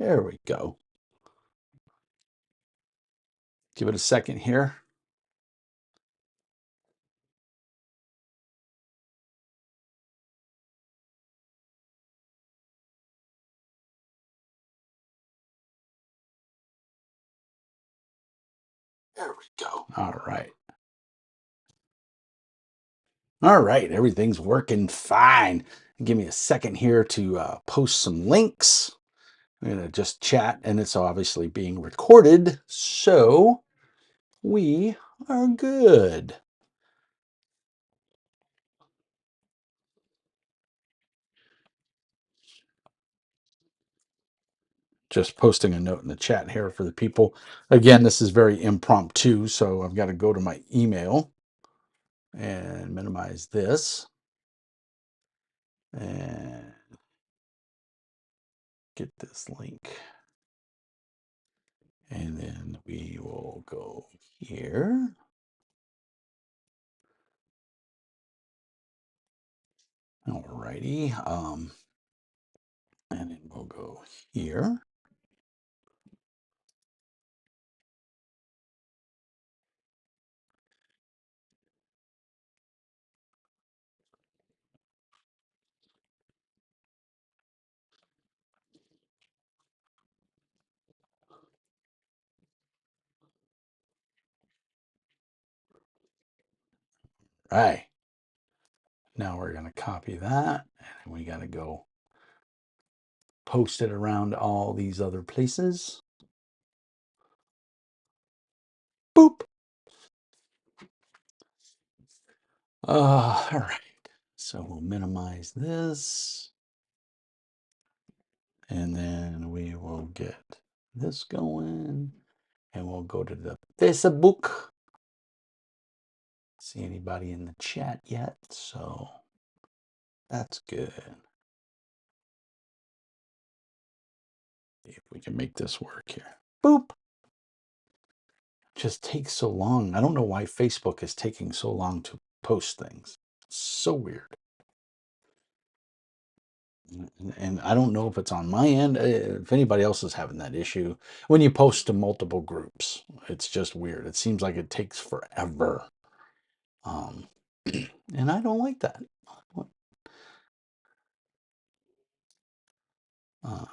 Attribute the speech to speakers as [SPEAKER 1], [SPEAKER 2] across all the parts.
[SPEAKER 1] There we go. Give it a second here. There we go. All right. All right. Everything's working fine. Give me a second here to post some links. I'm going to just chat, and it's obviously being recorded. So we are good. Just posting a note in the chat here for the people. Again, this is very impromptu, so I've got to go to my email and minimize this and get this link. And then we will go here. Alrighty. And then we'll go here. Right. Now we're going to copy that, and we got to go post it around all these other places. Boop. All right. So we'll minimize this. And then we will get this going. And we'll go to the Facebook. See anybody in the chat yet? So that's good. See if we can make this work here. Boop. Just takes so long. I don't know why Facebook is taking so long to post things. It's so weird. And I don't know if it's on my end, if anybody else is having that issue. When you post to multiple groups, it's just weird. It seems like it takes forever. And I don't like that. Uh,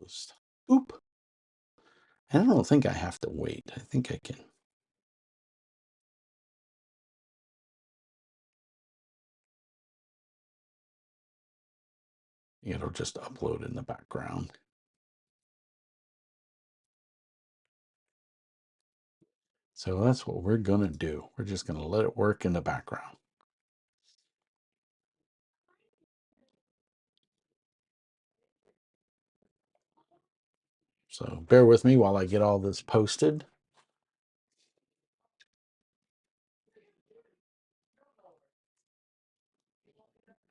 [SPEAKER 1] just, boop. And I don't think I have to wait. I think I can. It'll just upload in the background. So that's what we're going to do. We're just going to let it work in the background. So bear with me while I get all this posted.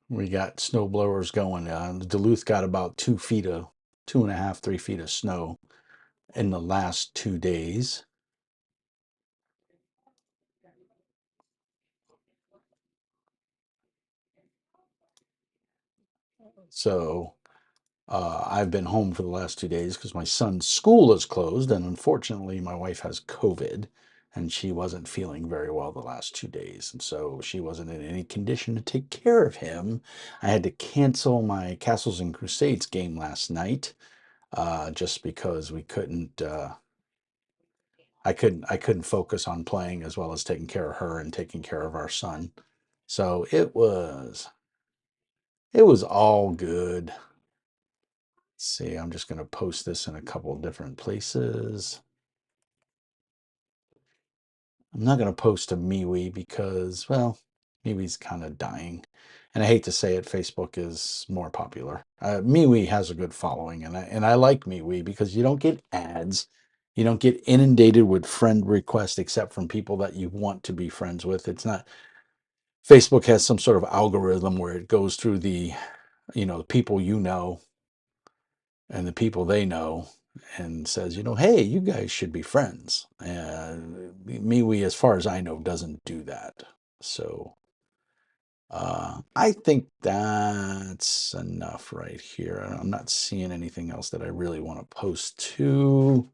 [SPEAKER 1] We got snow blowers going. Duluth got about 2 feet of, 2.5, 3 feet of snow in the last 2 days. So I've been home for the last 2 days because my son's school is closed. And unfortunately, my wife has COVID and she wasn't feeling very well the last 2 days. And so she wasn't in any condition to take care of him. I had to cancel my Castles and Crusades game last night just because we couldn't. I couldn't focus on playing as well as taking care of her and taking care of our son. So it was all good. Let's see, I'm just going to post this in a couple of different places. I'm not going to post to MeWe because, well, MeWe's kind of dying. And I hate to say it, Facebook is more popular. MeWe has a good following, and I like MeWe because you don't get ads. You don't get inundated with friend requests except from people that you want to be friends with. It's not, Facebook has some sort of algorithm where it goes through the people you know and the people they know and says, hey, you guys should be friends. And MeWe, as far as I know, doesn't do that. So I think that's enough right here. I'm not seeing anything else that I really want to post to.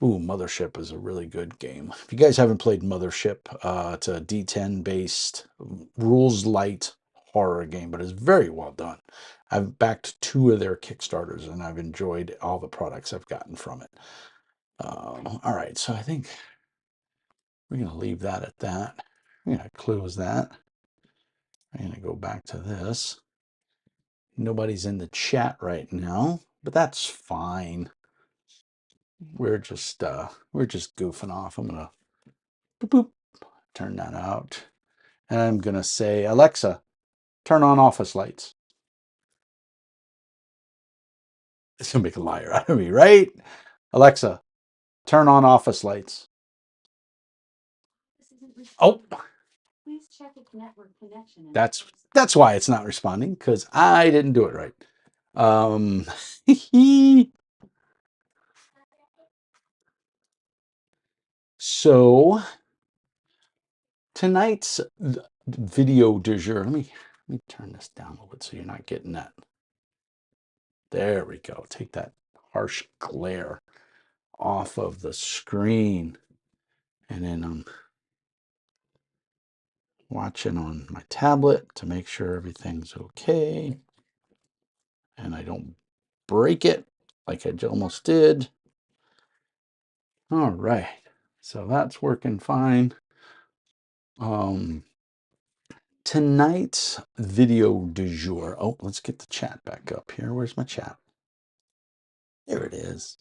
[SPEAKER 1] Ooh, Mothership is a really good game. If you guys haven't played Mothership, it's a D10 based rules light horror game, but it's very well done. I've backed 2 of their Kickstarters and I've enjoyed all the products I've gotten from it. All right, so I think we're going to leave that at that. I'm going to close that. I'm going to go back to this. Nobody's in the chat right now, but that's fine. We're just goofing off. I'm gonna boop, boop, turn that out. And I'm gonna say, Alexa, turn on office lights. It's gonna make a liar out of me, right? Alexa, turn on office lights. Oh, please check its network connection. That's why it's not responding, because I didn't do it right. So tonight's video du jour. Let me turn this down a little bit so you're not getting that. There we go. Take that harsh glare off of the screen. And then I'm watching on my tablet to make sure everything's okay. And I don't break it like I almost did. All right. So that's working fine. Tonight's video du jour. Oh, let's get the chat back up here. Where's my chat? There it is.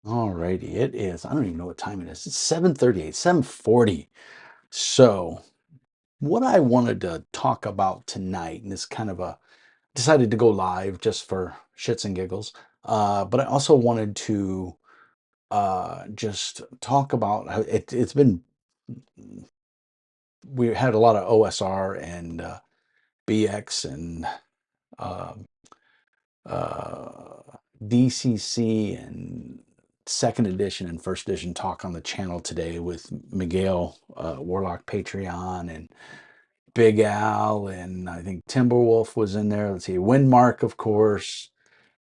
[SPEAKER 1] All righty, it is. I don't even know what time it is. It's 7:38, 7:40. So, what I wanted to talk about tonight, and this kind of a decided to go live just for shits and giggles, but I also wanted to just talk about how it's been. We had a lot of OSR and BX and um uh, DCC and second edition and first edition talk on the channel today with Miguel Warlock Patreon and Big Al, and I think Timberwolf was in there. Let's see, Windmark, of course,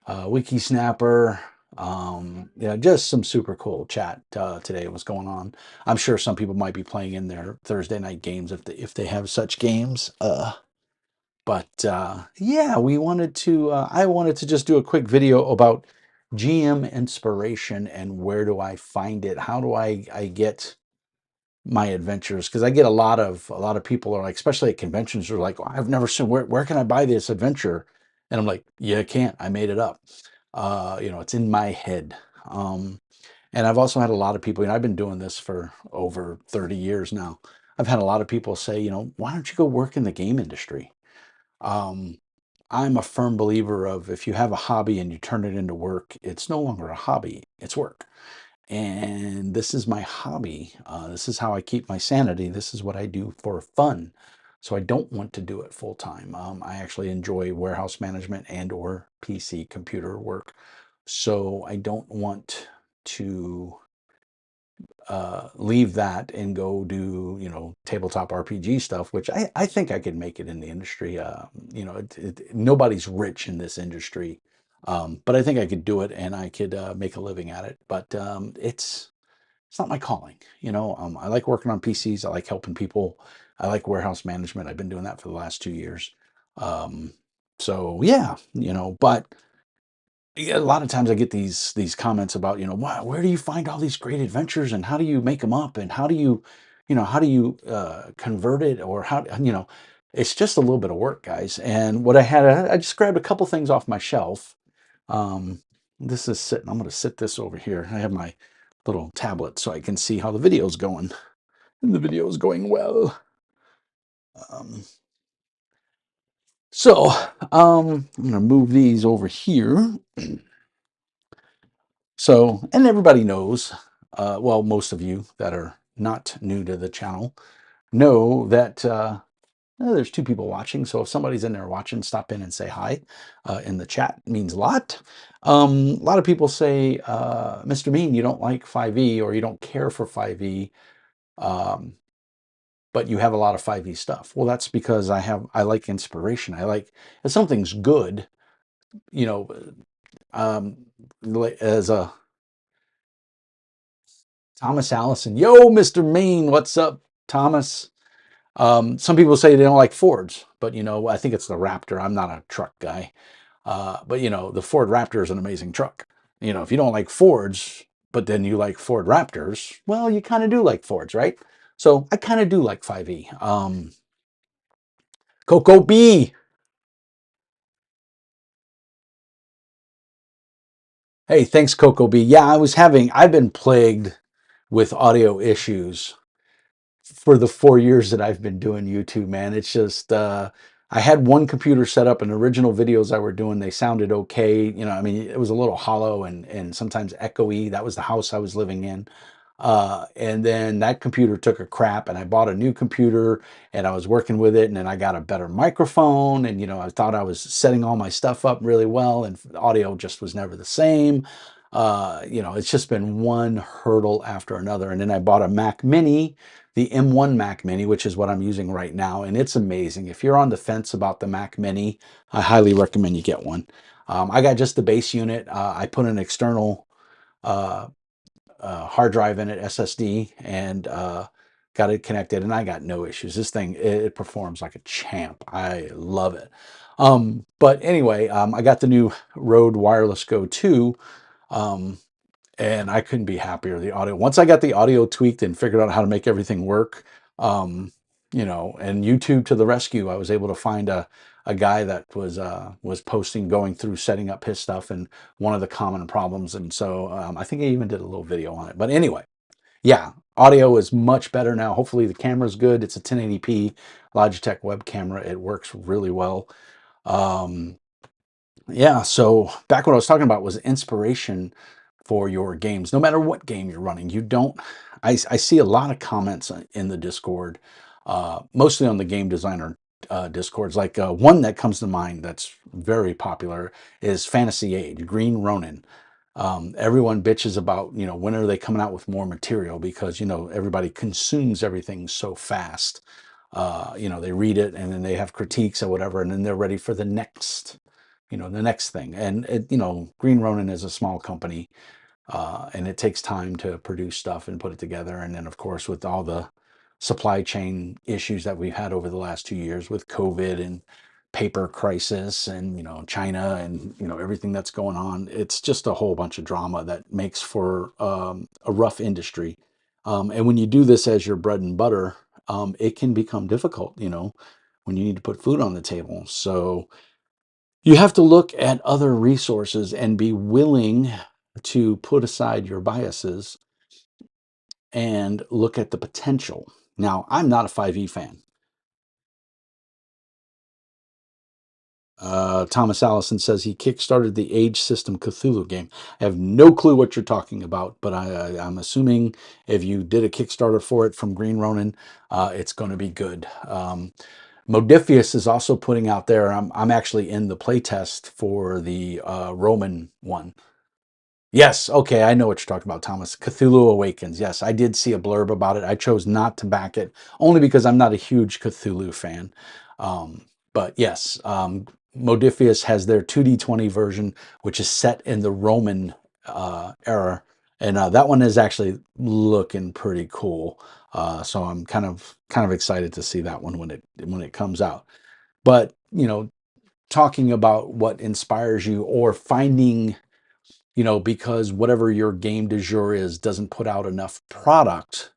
[SPEAKER 1] Wiki Snapper. Yeah, just some super cool chat today was going on. I'm sure some people might be playing in their Thursday night games if they have such games. But yeah, we wanted to. I wanted to just do a quick video about GM inspiration and where do I find it? How do I get my adventures? Because I get a lot of people are like, especially at conventions, are like, oh, I've never seen where can I buy this adventure? And I'm like, yeah, I can't. I made it up. It's in my head. And I've also had a lot of people. I've been doing this for over 30 years now. I've had a lot of people say, why don't you go work in the game industry? Um, I'm a firm believer of if you have a hobby and you turn it into work, it's no longer a hobby, it's work. And this is my hobby. This is how I keep my sanity. This is what I do for fun. So I don't want to do it full time. I actually enjoy warehouse management and or PC computer work. So I don't want to leave that and go do tabletop RPG stuff, which I think I could make it in the industry. Nobody's rich in this industry, but I think I could do it and I could make a living at it. But it's not my calling. I like working on PCs. I like helping people. I like warehouse management. I've been doing that for the last 2 years. Um, so yeah, but yeah, a lot of times I get these comments about, wow, where do you find all these great adventures and how do you make them up and how do you convert it, or it's just a little bit of work, guys. And what I just grabbed a couple things off my shelf. Um, this is sitting. I'm going to sit this over here. I have my little tablet so I can see how the video's going, and the video is going well. Um, I'm going to move these over here. So, and everybody knows, well, most of you that are not new to the channel know that There's two people watching, so if somebody's in there watching, stop in and say hi in the chat. It means a lot. A lot of people say, Mr. Mean, you don't like 5e or you don't care for 5e, but you have a lot of 5e stuff. Well, that's because I like inspiration. I like, if something's good, you know, um, as a Thomas Allison. Yo, Mr. Mean, what's up, Thomas? Some people say they don't like Fords, but I think it's the Raptor. I'm not a truck guy. But the Ford Raptor is an amazing truck. If you don't like Fords, but then you like Ford Raptors, well, you kind of do like Fords, right? So I kind of do like 5e. Coco B. Hey, thanks, Coco B. Yeah, I've been plagued with audio issues for the 4 years that I've been doing YouTube, man. It's just, I had one computer set up and original videos I were doing, they sounded okay. I mean, it was a little hollow and sometimes echoey. That was the house I was living in. And then that computer took a crap and I bought a new computer and I was working with it and then I got a better microphone and, I thought I was setting all my stuff up really well and the audio just was never the same. It's just been one hurdle after another. And then I bought a Mac Mini, the M1 Mac Mini, which is what I'm using right now. And it's amazing. If you're on the fence about the Mac Mini, I highly recommend you get one. I got just the base unit. I put an external uh, hard drive in it, SSD, and got it connected, and I got no issues. This thing, it performs like a champ. I love it. But anyway, I got the new Rode Wireless Go 2, um, and I couldn't be happier. The audio, once I got the audio tweaked and figured out how to make everything work, and YouTube to the rescue, I was able to find a guy that was posting, going through setting up his stuff and one of the common problems. And so I think I even did a little video on it. But anyway, yeah, audio is much better now. Hopefully the camera's good. It's a 1080p Logitech web camera. It works really well. Um, yeah, so back what I was talking about was inspiration for your games. No matter what game you're running, you don't. I see a lot of comments in the Discord, mostly on the game designer Discords. Like one that comes to mind that's very popular is Fantasy Age, Green Ronin. Everyone bitches about, when are they coming out with more material because, everybody consumes everything so fast. They read it and then they have critiques or whatever, and then they're ready for the next thing. And Green Ronin is a small company, and it takes time to produce stuff and put it together. And then, of course, with all the supply chain issues that we've had over the last 2 years with COVID and paper crisis and China and everything that's going on, it's just a whole bunch of drama that makes for a rough industry. And when you do this as your bread and butter, it can become difficult. When you need to put food on the table. So you have to look at other resources and be willing to put aside your biases and look at the potential. Now, I'm not a 5e fan. Thomas Allison says he kickstarted the Age System Cthulhu game. I have no clue what you're talking about, but I'm assuming if you did a Kickstarter for it from Green Ronin, it's going to be good. Modiphius is also putting out there. I'm actually in the playtest for the Roman one. Yes, okay, I know what you're talking about, Thomas. Cthulhu Awakens. Yes, I did see a blurb about it. I chose not to back it only because I'm not a huge Cthulhu fan. But yes, Modiphius has their 2D20 version, which is set in the Roman era, and that one is actually looking pretty cool. So I'm kind of excited to see that one when it comes out. But talking about what inspires you or finding because whatever your game du jour is doesn't put out enough product,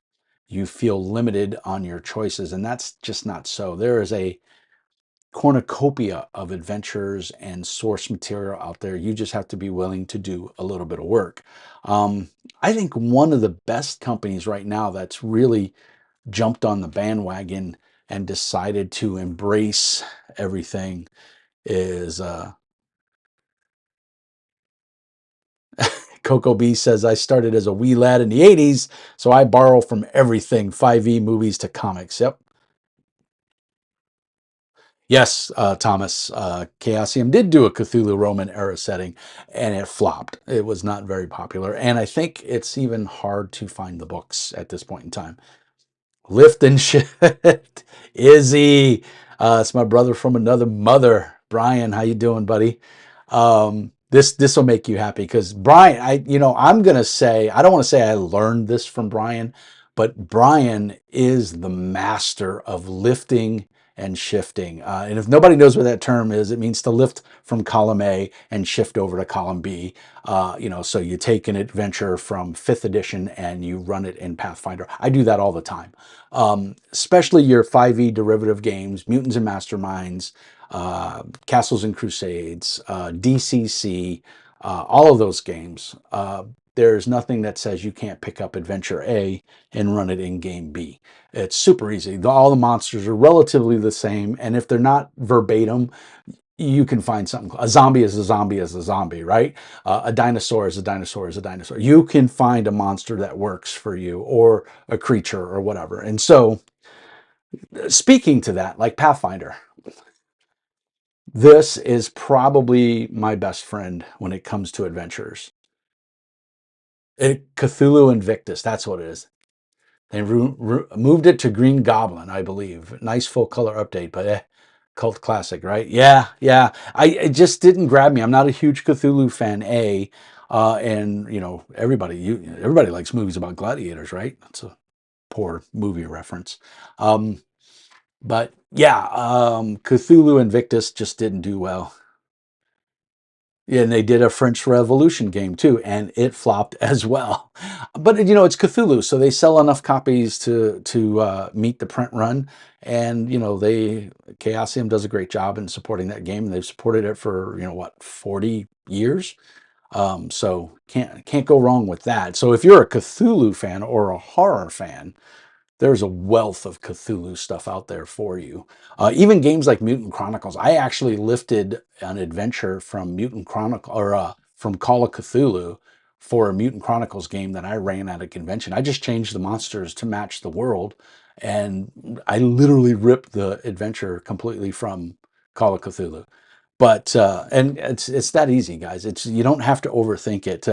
[SPEAKER 1] you feel limited on your choices. And that's just not so. There is a cornucopia of adventures and source material out there. You just have to be willing to do a little bit of work. I think one of the best companies right now that's really jumped on the bandwagon and decided to embrace everything is Coco B says, I started as a wee lad in the 80s, so I borrow from everything, 5e movies to comics. Yep. Yes, Thomas, Chaosium did do a Cthulhu Roman era setting, and it flopped. It was not very popular, and I think it's even hard to find the books at this point in time. Lift and shift. Izzy. It's my brother from another mother. Brian, how you doing, buddy? This will make you happy because Brian, I'm gonna say, I don't want to say I learned this from Brian, but Brian is the master of lifting and shifting. And if nobody knows what that term is, it means to lift from column A and shift over to column B. So you take an adventure from 5th edition and you run it in Pathfinder. I do that all the time. Especially your 5e derivative games, Mutants and Masterminds, Castles and Crusades, DCC, all of those games. There's nothing that says you can't pick up Adventure A and run it in Game B. It's super easy. All the monsters are relatively the same, and if they're not verbatim, you can find something. A zombie is a zombie is a zombie, right? A dinosaur is a dinosaur is a dinosaur. You can find a monster that works for you, or a creature, or whatever. And so, speaking to that, like Pathfinder, this is probably my best friend when it comes to adventures. Cthulhu Invictus, that's what it is. They moved it to Green Goblin, I believe. Nice full color update, but cult classic, right? Yeah, yeah. It just didn't grab me. I'm not a huge Cthulhu fan, and everybody likes movies about gladiators, right? That's a poor movie reference. But yeah, Cthulhu Invictus just didn't do well. Yeah, and they did a French Revolution game too, and it flopped as well. But it's Cthulhu, so they sell enough copies to meet the print run, and Chaosium does a great job in supporting that game, and they've supported it for 40 years. So can't go wrong with that. So if you're a Cthulhu fan or a horror fan, there's a wealth of Cthulhu stuff out there for you. Even games like Mutant Chronicles. I actually lifted an adventure from Mutant Chronicle or from Call of Cthulhu for a Mutant Chronicles game that I ran at a convention. I just changed the monsters to match the world, and I literally ripped the adventure completely from Call of Cthulhu. But and it's that easy, guys. You don't have to overthink it.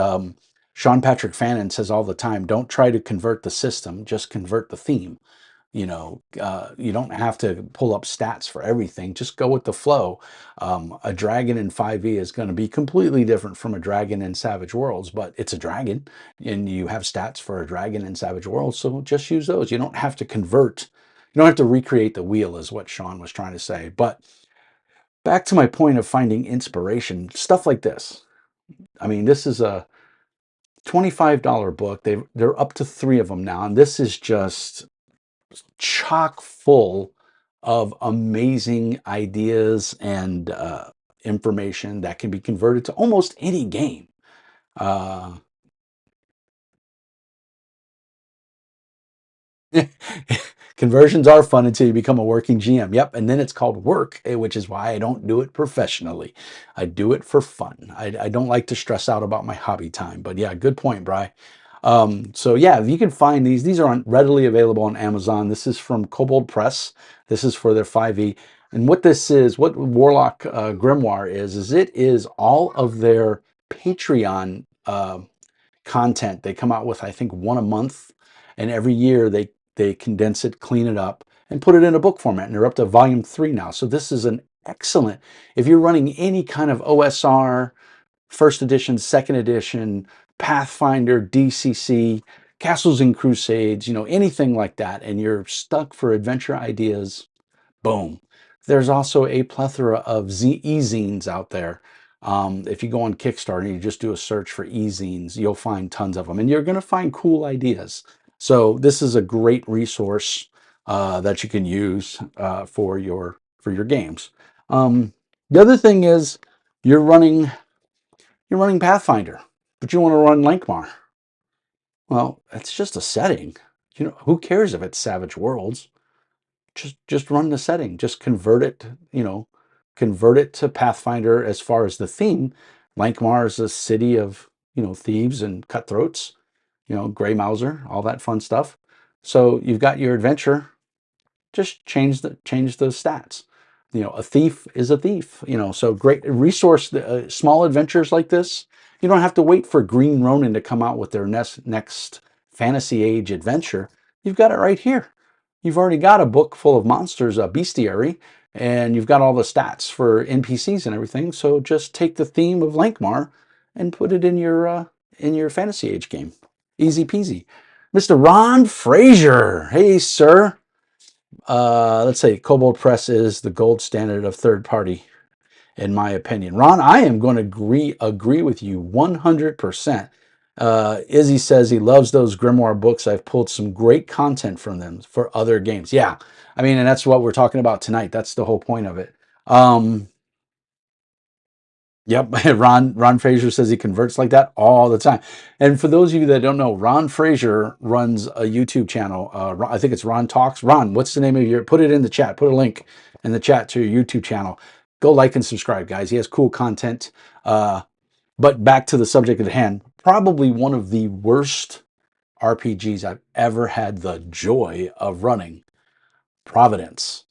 [SPEAKER 1] Sean Patrick Fannin says all the time, don't try to convert the system, just convert the theme. You don't have to pull up stats for everything. Just go with the flow. A dragon in 5e is going to be completely different from a dragon in Savage Worlds, but it's a dragon, and you have stats for a dragon in Savage Worlds, so just use those. You don't have to convert. You don't have to recreate the wheel, is what Sean was trying to say. But back to my point of finding inspiration, stuff like this. I mean, this is a $25 book. They're up to 3 of them now, and this is just chock full of amazing ideas and information that can be converted to almost any game. Uh, Conversions are fun until you become a working GM. Yep, and then it's called work, which is why I don't do it professionally. I do it for fun. I don't like to stress out about my hobby time. But yeah, good point, Bry. So yeah, you can find these are readily available on Amazon. This is from Kobold Press. This is for their 5e. And what this is, what Warlock Grimoire is it is all of their Patreon content. They come out with, I think, one a month, and every year they condense it, clean it up, and put it in a book format. And they're up to volume 3 now. So this is an excellent, if you're running any kind of OSR, first edition, second edition, Pathfinder, DCC, Castles and Crusades, anything like that, and you're stuck for adventure ideas, boom. There's also a plethora of e-zines out there. If you go on Kickstarter and you just do a search for e-zines, you'll find tons of them, and you're going to find cool ideas. So this is a great resource that you can use for your games. The other thing is you're running Pathfinder, but you want to run Lankmar. Well, it's just a setting. Who cares if it's Savage Worlds? Just run the setting. Just convert it, convert it to Pathfinder as far as the theme. Lankmar is a city of, thieves and cutthroats, Grey Mouser, all that fun stuff. So you've got your adventure. Just change the stats. a thief is a thief. So great resource, small adventures like this. You don't have to wait for Green Ronin to come out with their next fantasy age adventure. You've got it right here. You've already got a book full of monsters, a bestiary, and you've got all the stats for NPCs and everything. So just take the theme of Lankmar and put it in your fantasy age game. Easy peasy. Mr. Ron Fraser. Hey, sir. Let's say Kobold Press is the gold standard of third party, in my opinion. Ron, I am going to agree with you 100%. Izzy says he loves those Grimoire books. I've pulled some great content from them for other games. Yeah, I mean, and that's what we're talking about tonight. That's the whole point of it. Yep, Ron Fraser says he converts like that all the time. And for those of you that don't know, Ron Fraser runs a YouTube channel. I think it's Ron Talks. Ron, what's the name of your? Put it in the chat. Put a link in the chat to your YouTube channel. Go like and subscribe, guys. He has cool content. But back to the subject at hand. Probably one of the worst RPGs I've ever had the joy of running. Providence.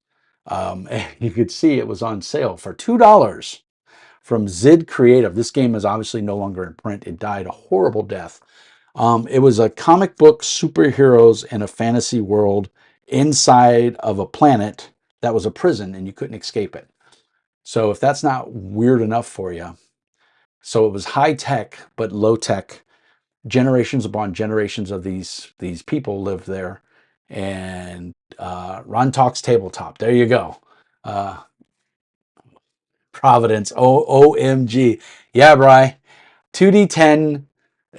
[SPEAKER 1] And you could see it was on sale for $2 from Zid Creative. This game is obviously no longer in print. It died a horrible death. It was a comic book superheroes in a fantasy world inside of a planet that was a prison and you couldn't escape it. So if that's not weird enough for you. So it was high tech, but low tech. Generations upon generations of these people lived there. And Ron Talks Tabletop. There you go. Providence. OMG. Yeah, Bry. 2D10.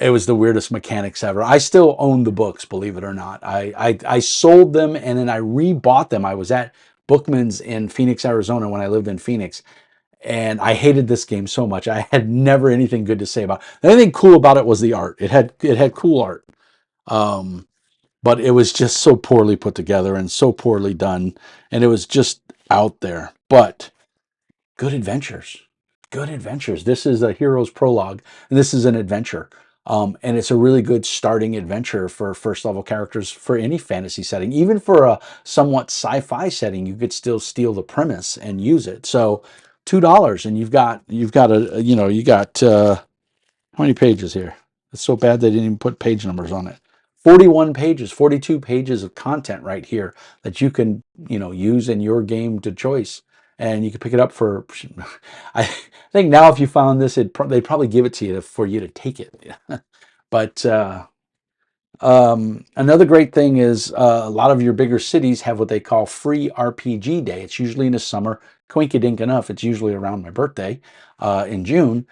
[SPEAKER 1] It was the weirdest mechanics ever. I still own the books, believe it or not. I sold them and then I rebought them. I was at Bookman's in Phoenix, Arizona when I lived in Phoenix. And I hated this game so much. I had never anything good to say about it. The only thing cool about it was the art. It had cool art. But it was just so poorly put together and so poorly done. And it was just out there. But good adventures. Good adventures. This is a hero's prologue, and this is an adventure. And it's a really good starting adventure for first level characters for any fantasy setting. Even for a somewhat sci-fi setting, you could still steal the premise and use it. So $2 and you've got how many pages here? It's so bad they didn't even put page numbers on it. 41 pages, 42 pages of content right here that you can, use in your game to choice. And you can pick it up for, I think now if you found this, they'd probably give it to you for you to take it. But another great thing is a lot of your bigger cities have what they call free RPG day. It's usually in the summer. Coinkydink enough, it's usually around my birthday in June.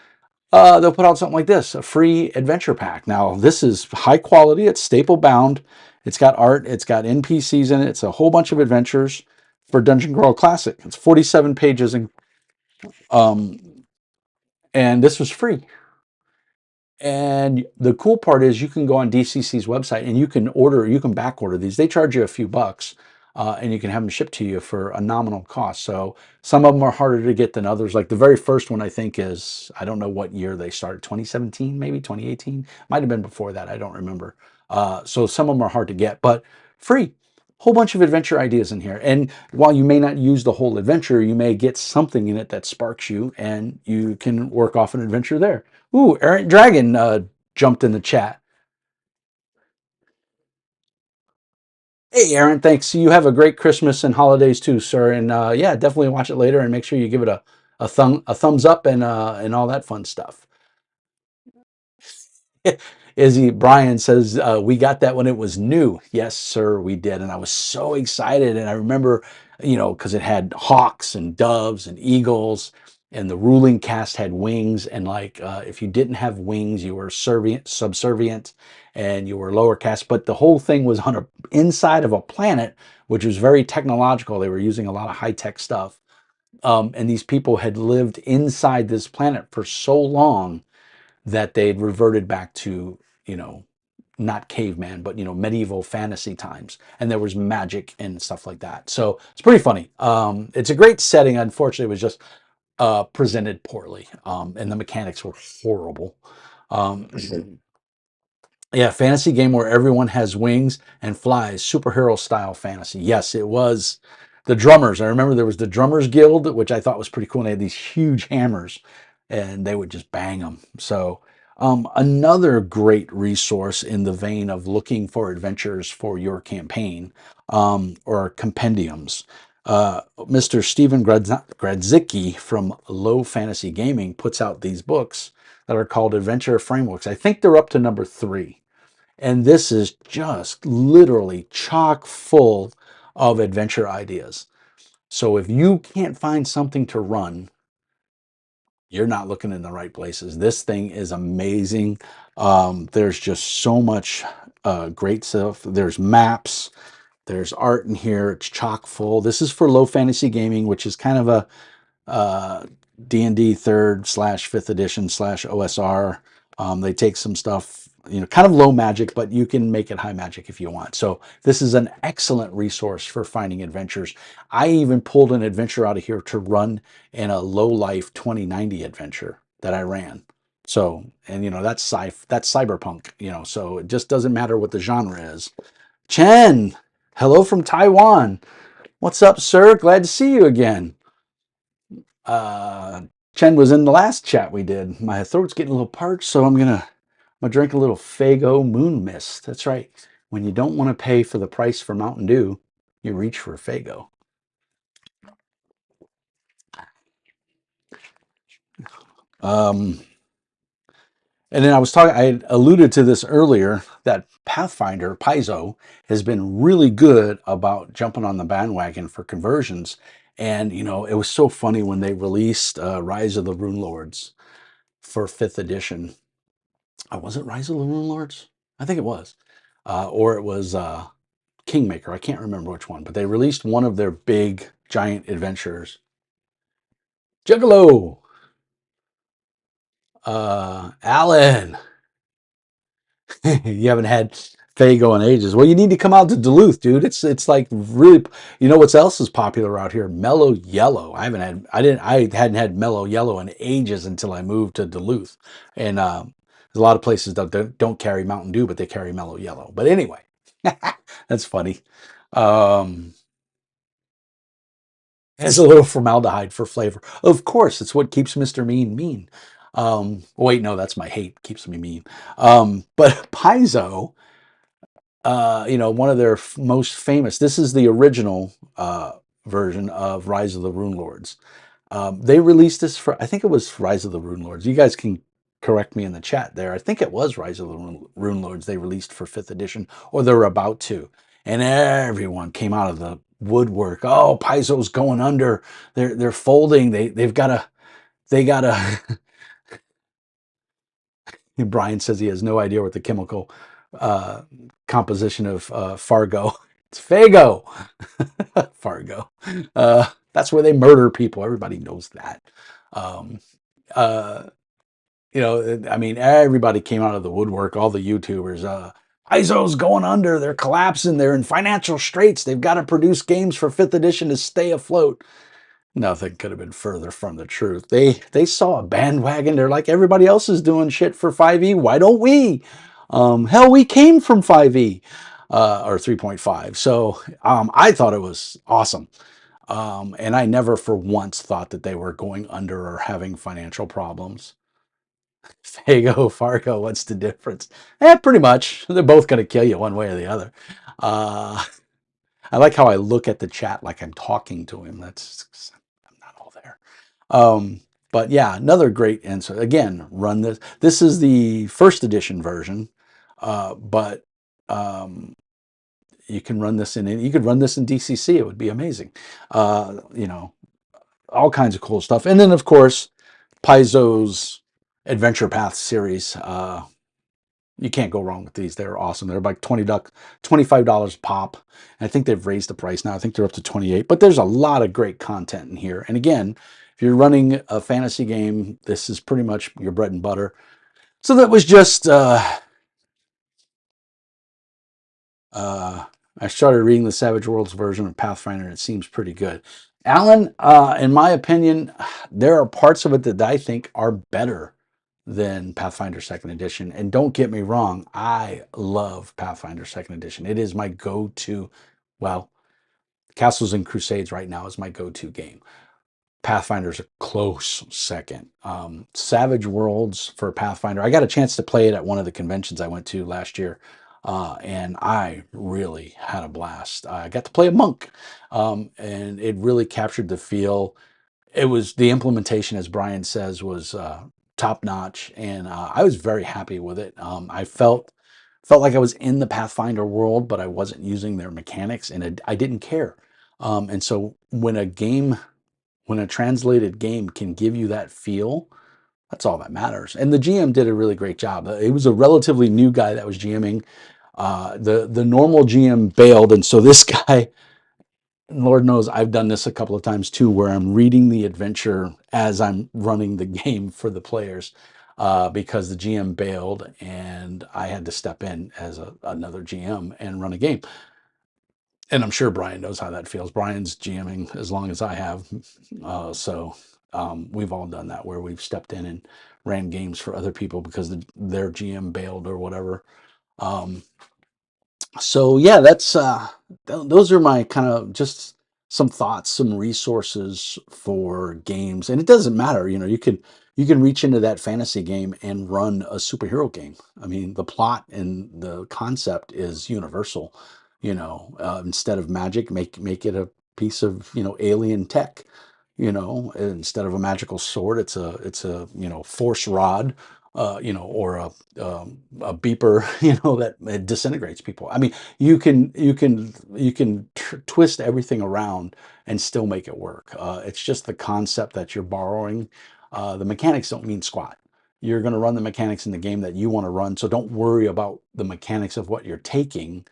[SPEAKER 1] They'll put out something like this, a free adventure pack. Now, this is high quality. It's staple bound. It's got art. It's got NPCs in it. It's a whole bunch of adventures for Dungeon Crawl Classic. It's 47 pages, and this was free. And the cool part is you can go on DCC's website and you can back order these. They charge you a few bucks and you can have them shipped to you for a nominal cost. So some of them are harder to get than others. Like the very first one, I think is, I don't know what year they started, 2017, maybe 2018. Might have been before that. I don't remember. So some of them are hard to get, but free. Whole bunch of adventure ideas in here. And while you may not use the whole adventure, you may get something in it that sparks you and you can work off an adventure there. Ooh, Errant Dragon jumped in the chat. Hey, Aaron, thanks. You have a great Christmas and holidays too, sir. And yeah, definitely watch it later and make sure you give it a thumbs up and all that fun stuff. Izzy Brian says, we got that when it was new. Yes, sir, we did. And I was so excited. And I remember, because it had hawks and doves and eagles, and the ruling caste had wings. And like, if you didn't have wings, you were subservient and you were lower caste. But the whole thing was on inside of a planet, which was very technological. They were using a lot of high tech stuff. And these people had lived inside this planet for so long that they'd reverted back to, not caveman, but, medieval fantasy times. And there was magic and stuff like that. So it's pretty funny. It's a great setting. Unfortunately, it was just presented poorly. And the mechanics were horrible. Yeah, fantasy game where everyone has wings and flies, superhero style fantasy. Yes, it was. the drummers. I remember there was the Drummers Guild, which I thought was pretty cool. And they had these huge hammers, and they would just bang them. So another great resource in the vein of looking for adventures for your campaign, or compendiums. Mr. Stephen Gradzicki from Low Fantasy Gaming puts out these books that are called Adventure Frameworks. I think they're up to number 3. And this is just literally chock full of adventure ideas. So if you can't find something to run, you're not looking in the right places. This thing is amazing. There's just so much great stuff. There's maps, there's art in here. It's chock full. This is for Low Fantasy Gaming, which is kind of a D&D 3rd/5th edition/OSR. They take some stuff, kind of low magic, but you can make it high magic if you want. So this is an excellent resource for finding adventures. I even pulled an adventure out of here to run in a low life 2090 adventure that I ran. So, and that's cyberpunk, so it just doesn't matter what the genre is. Chen, hello from Taiwan. What's up, sir? Glad to see you again. Chen was in the last chat we did. My throat's getting a little parched, so I'm gonna drink a little Faygo Moon Mist. That's right. When you don't want to pay for the price for Mountain Dew, you reach for Faygo. And then I alluded to this earlier, that Pathfinder, Paizo, has been really good about jumping on the bandwagon for conversions. And, it was so funny when they released Rise of the Rune Lords for 5th edition. Was it Rise of the Rune Lords? I think it was. Or it was Kingmaker. I can't remember which one, but they released one of their big, giant adventures. Juggalo! Alan! You haven't had Faygo in ages. Well, you need to come out to Duluth, dude. It's like really. What else is popular out here? Mellow Yellow. I hadn't had Mellow Yellow in ages until I moved to Duluth, and there's a lot of places that don't carry Mountain Dew, but they carry Mellow Yellow. But anyway, that's funny. Has a little formaldehyde for flavor. Of course, it's what keeps Mr. Mean mean. Wait, no, that's my hate keeps me mean. But Paizo, one of their most famous. This is the original version of Rise of the Rune Lords. They released this for, I think it was Rise of the Rune Lords. You guys can correct me in the chat there. I think it was Rise of the Rune Lords they released for 5th edition, or they're about to. And everyone came out of the woodwork. Oh, Paizo's going under. They're folding. They've got to. Brian says he has no idea what the chemical composition of Fargo. It's Faygo. Fargo. That's where they murder people. Everybody knows that. I mean, everybody came out of the woodwork. All the YouTubers. Paizo's going under. They're collapsing. They're in financial straits. They've got to produce games for 5th edition to stay afloat. Nothing could have been further from the truth. They saw a bandwagon. They're like, everybody else is doing shit for 5e. Why don't we? Hell, we came from 5e or 3.5. So I thought it was awesome. And I never for once thought that they were going under or having financial problems. Faygo, Fargo, what's the difference? Pretty much. They're both going to kill you one way or the other. I like how I look at the chat like I'm talking to him. I'm not all there. But yeah, another great answer. Again, run this. This is the 1st edition version, but you can run this you could run this in DCC. It would be amazing. All kinds of cool stuff. And then of course, Paizo's Adventure Path series. You can't go wrong with these. They're awesome. They're like $25 pop. And I think they've raised the price now. I think they're up to 28. But there's a lot of great content in here. And again, if you're running a fantasy game, this is pretty much your bread and butter. So that was just I started reading the Savage Worlds version of Pathfinder, and it seems pretty good. Alan, in my opinion, there are parts of it that I think are better than Pathfinder 2nd edition. And don't get me wrong, I love Pathfinder 2nd edition. It is my go-to. Well, Castles and Crusades right now is my go-to game. Pathfinder's a close second. Savage Worlds for Pathfinder. I got a chance to play it at one of the conventions I went to last year, and I really had a blast. I got to play a monk, and it really captured the feel. It was the implementation, as Brian says, was top notch, and I was very happy with it. I felt like I was in the Pathfinder world, but I wasn't using their mechanics, and I didn't care. And so when a translated game can give you that feel, that's all that matters. And the GM did a really great job. It was a relatively new guy that was GMing. The normal GM bailed, and so this guy, Lord knows I've done this a couple of times too, where I'm reading the adventure as I'm running the game for the players, because the GM bailed and I had to step in as another GM and run a game. And I'm sure Brian knows how that feels. Brian's GMing as long as I have. So we've all done that where we've stepped in and ran games for other people because their GM bailed or whatever. Um, so yeah, that's those are my kind of just some thoughts, some resources for games. And it doesn't matter, you can reach into that fantasy game and run a superhero game. I mean, the plot and the concept is universal. Instead of magic, make it a piece of alien tech. Instead of a magical sword, it's a force rod, or a beeper, that disintegrates people. I mean, you can twist everything around and still make it work. It's just the concept that you're borrowing. The mechanics don't mean squat. You're going to run the mechanics in the game that you want to run, so don't worry about the mechanics of what you're taking.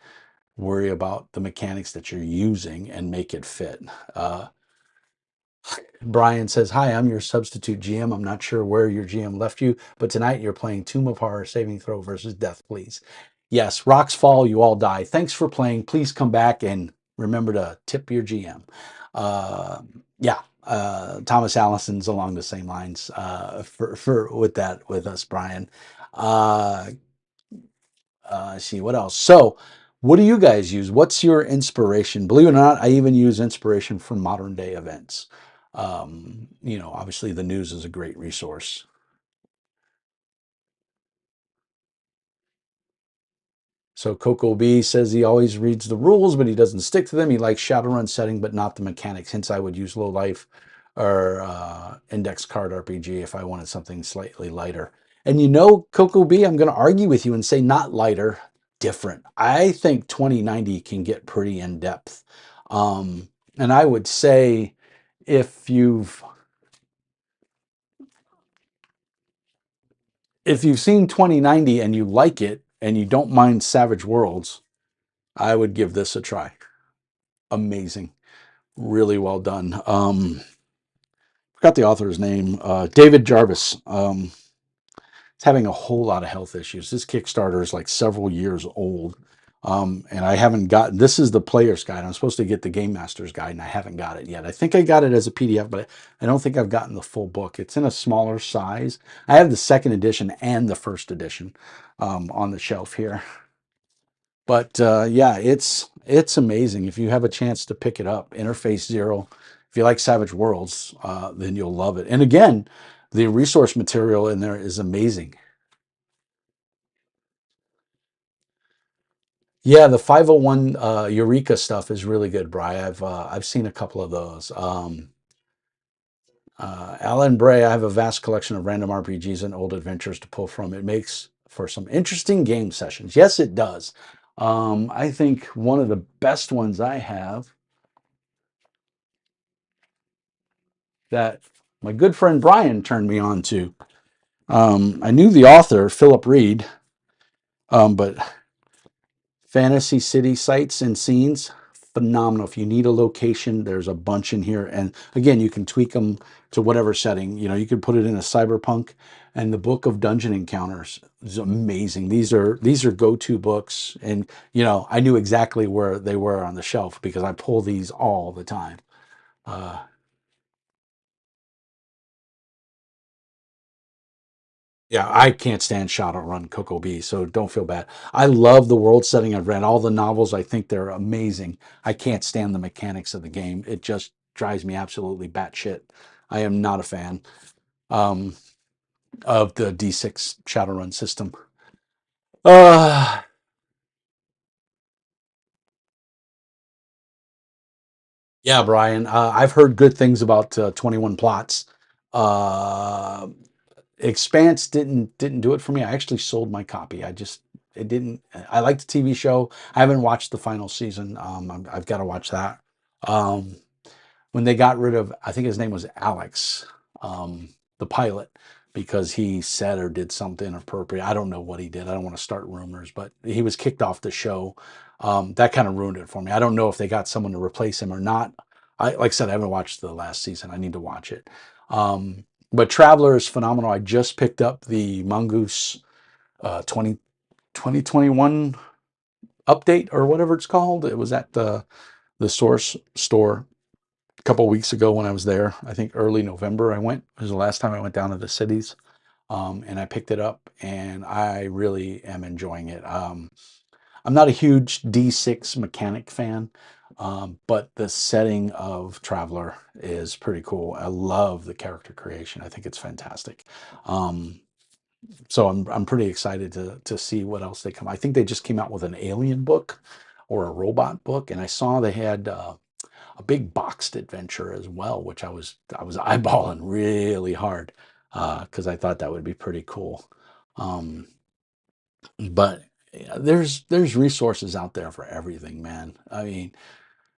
[SPEAKER 1] Worry about the mechanics that you're using and make it fit. Brian says, "Hi, I'm your substitute GM. I'm not sure where your GM left you, but tonight you're playing Tomb of Horror saving throw versus death, please." Yes, rocks fall, you all die. Thanks for playing. Please come back and remember to tip your GM. Yeah, Thomas Allison's along the same lines for with us, Brian. Uh, see what else. So, what do you guys use? What's your inspiration? Believe it or not, I even use inspiration from modern day events. Obviously the news is a great resource. So Coco B says he always reads the rules, but he doesn't stick to them. He likes Shadowrun setting, but not the mechanics. Hence, I would use Low Life or Index Card RPG if I wanted something slightly lighter. And Coco B, I'm going to argue with you and say not lighter, different. I think 2090 can get pretty in depth. And I would say if you've seen 2090 and you like it and you don't mind Savage Worlds, I would give this a try. Amazing. Really well done. Forgot the author's name. David Jarvis. Is having a whole lot of health issues. This Kickstarter is like several years old. And I haven't gotten, this is the player's guide. I'm supposed to get the game master's guide and I haven't got it yet. I think I got it as a PDF, but I don't think I've gotten the full book. It's in a smaller size. I have the second edition and the first edition on the shelf here. But yeah, it's amazing. If you have a chance to pick it up, Interface Zero. If you like Savage Worlds, then you'll love it. And again, the resource material in there is amazing. Yeah, the 501 Eureka stuff is really good, Bry. I've seen a couple of those. Alan Bray, I have a vast collection of random RPGs and old adventures to pull from. It makes for some interesting game sessions. Yes, it does. I think one of the best ones I have that my good friend Brian turned me on to. I knew the author, Philip Reed, but Fantasy City Sights and Scenes, phenomenal. If you need a location, there's a bunch in here. And again, you can tweak them to whatever setting. You can put it in a cyberpunk. And the Book of Dungeon Encounters is amazing. These are go-to books. And, I knew exactly where they were on the shelf because I pull these all the time. Yeah, I can't stand Shadowrun Coco B, so don't feel bad. I love the world setting. I've read all the novels. I think they're amazing. I can't stand the mechanics of the game. It just drives me absolutely batshit. I am not a fan um, of the D6 Shadowrun system. Uh, yeah, Brian. I've heard good things about 21 Plots. Uh, Expanse didn't do it for me. I actually sold my copy. I just it didn't. I like the TV show. I haven't watched the final season. I've got to watch that. Um, when they got rid of, I think his name was Alex, the pilot, because he said or did something inappropriate. I don't know what he did. I don't want to start rumors, but he was kicked off the show. That kind of ruined it for me. I don't know if they got someone to replace him or not. Like I said, I haven't watched the last season. I need to watch it. But Traveler is phenomenal. I just picked up the Mongoose 2021 update or whatever it's called. It was at the Source store a couple of weeks ago when I was there. I think early November I went. It was the last time I went down to the cities. And I picked it up and I really am enjoying it. I'm not a huge D6 mechanic fan, but the setting of Traveler is pretty cool. I love the character creation. I think it's fantastic. Um, so I'm pretty excited to see what else they come. I think they just came out with an alien book or a robot book, and I saw they had a big boxed adventure as well, which I was eyeballing really hard because I thought that would be pretty cool. Um, but yeah, there's resources out there for everything, man. I mean,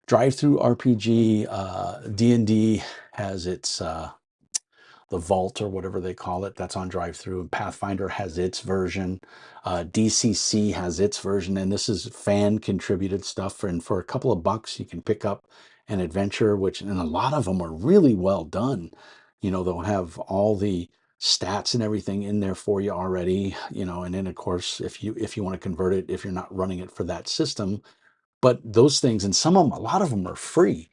[SPEAKER 1] Drive Through RPG, D&D has its the Vault or whatever they call it. That's on Drive Through. And Pathfinder has its version. DCC has its version, and this is fan contributed stuff. And for a couple of bucks, you can pick up an adventure, which and a lot of them are really well done. You know, they'll have all the stats and everything in there for you already. You know, and then of course, if you want to convert it, if you're not running it for that system, but those things, and some of them, a lot of them are free.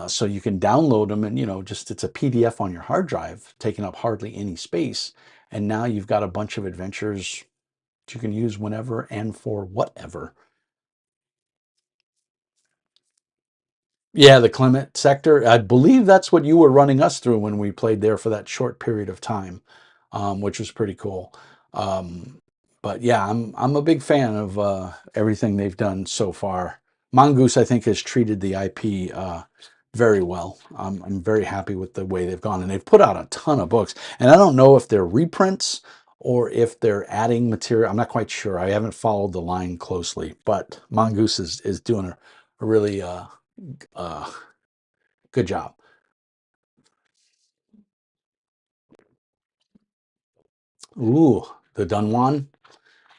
[SPEAKER 1] So you can download them and, just it's a PDF on your hard drive, taking up hardly any space. And now you've got a bunch of adventures that you can use whenever and for whatever. Yeah, the Clement sector. I believe that's what you were running us through when we played there for that short period of time, which was pretty cool. Um, but yeah, I'm a big fan of everything they've done so far. Mongoose, I think, has treated the IP very well. I'm very happy with the way they've gone, and they've put out a ton of books. And I don't know if they're reprints or if they're adding material. I'm not quite sure. I haven't followed the line closely, but Mongoose is doing a really uh, good job. Ooh, the Dunwan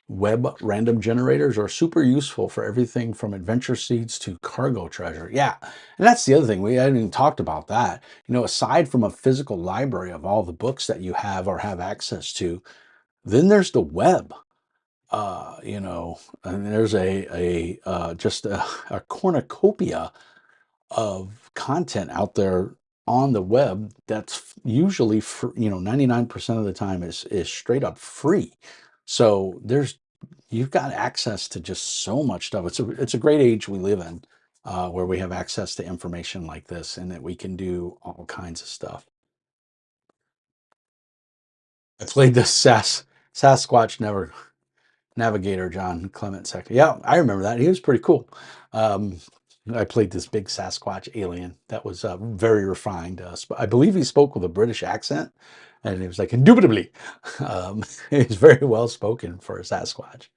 [SPEAKER 1] web random generators are super useful for everything from adventure seeds to cargo treasure. Yeah, and that's the other thing. We haven't even talked about that. Aside from a physical library of all the books that you have or have access to, then there's the web. And there's just a cornucopia of content out there on the web that's usually for 99% of the time is straight up free. So you've got access to just so much stuff. It's a great age we live in, where we have access to information like this and that we can do all kinds of stuff. I played the Sasquatch Navigator, John Clement second. Yeah, I remember that. He was pretty cool. Um, I played this big Sasquatch alien that was very refined. I believe he spoke with a British accent, and it was like indubitably. He's very well spoken for a Sasquatch.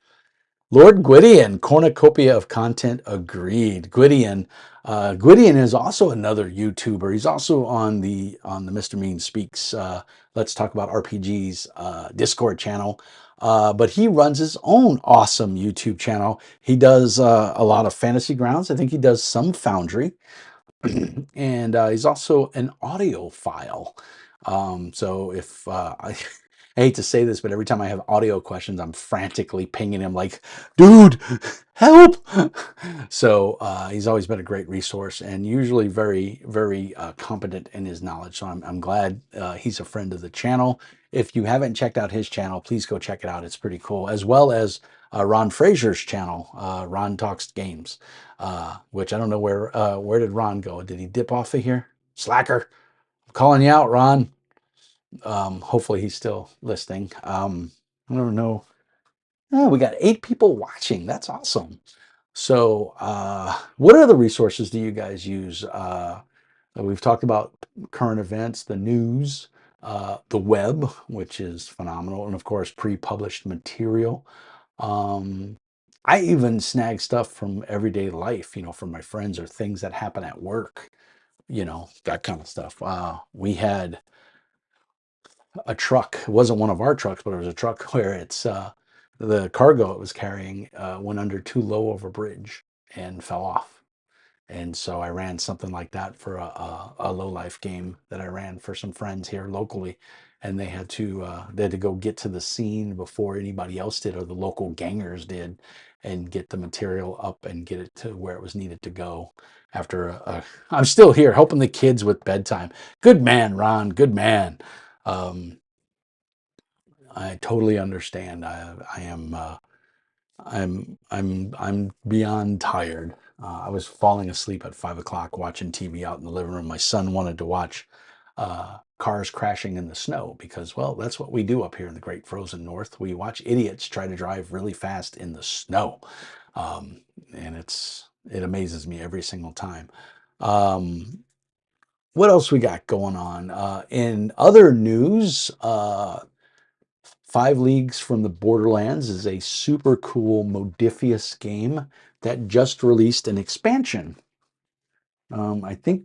[SPEAKER 1] Lord Gwydion, cornucopia of content, agreed. Gwydion is also another YouTuber. He's also on the Mr. Mean Speaks. Let's talk about RPGs Discord channel. But he runs his own awesome YouTube channel. He does a lot of Fantasy Grounds. I think he does some Foundry, and he's also an audiophile. So if I hate to say this, but every time I have audio questions, I'm frantically pinging him like, dude, help. So he's always been a great resource and usually very, very competent in his knowledge. So I'm glad he's a friend of the channel. If you haven't checked out his channel, please go check it out. It's pretty cool. As well as Ron Frazier's channel, Ron Talks Games, which I don't know where did Ron go? Did he dip off of here? Slacker. I'm calling you out, Ron. Hopefully he's still listening. I don't know. Oh, we got 8 people watching. That's awesome. So, what other resources do you guys use? We've talked about current events, the news, the web, which is phenomenal, and of course, pre-published material. Um, I even snag stuff from everyday life, from my friends or things that happen at work, that kind of stuff. We had a truck. It wasn't one of our trucks, but it was a truck where the cargo it was carrying went under too low of a bridge and fell off. And so I ran something like that for a low life game that I ran for some friends here locally, and they had to go get to the scene before anybody else did or the local gangers did, and get the material up and get it to where it was needed to go. I'm still here helping the kids with bedtime. Good man, Ron. Good man. Um, I totally understand. I am. I'm beyond tired. I was falling asleep at 5 o'clock watching TV out in the living room. My son wanted to watch cars crashing in the snow because, well, that's what we do up here in the Great Frozen North. We watch idiots try to drive really fast in the snow, and it amazes me every single time. What else we got going on? In other news, Five Leagues from the Borderlands is a super cool Modiphius game that just released an expansion. I think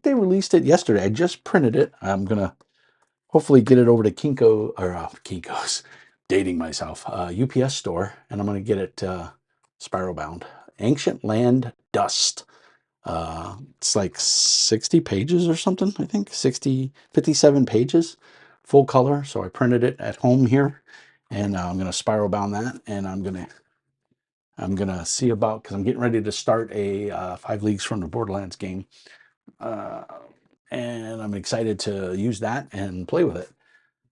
[SPEAKER 1] they released it yesterday. I just printed it. I'm gonna hopefully get it over to Kinko's, dating myself, UPS store, and I'm gonna get it spiral bound. Ancient Land Dust. It's like 60 pages or something, I think 57 pages, full color. So I printed it at home here, and I'm going to spiral bound that, and I'm gonna see about, because I'm getting ready to start a Five Leagues from the Borderlands game, uh, and I'm excited to use that and play with it.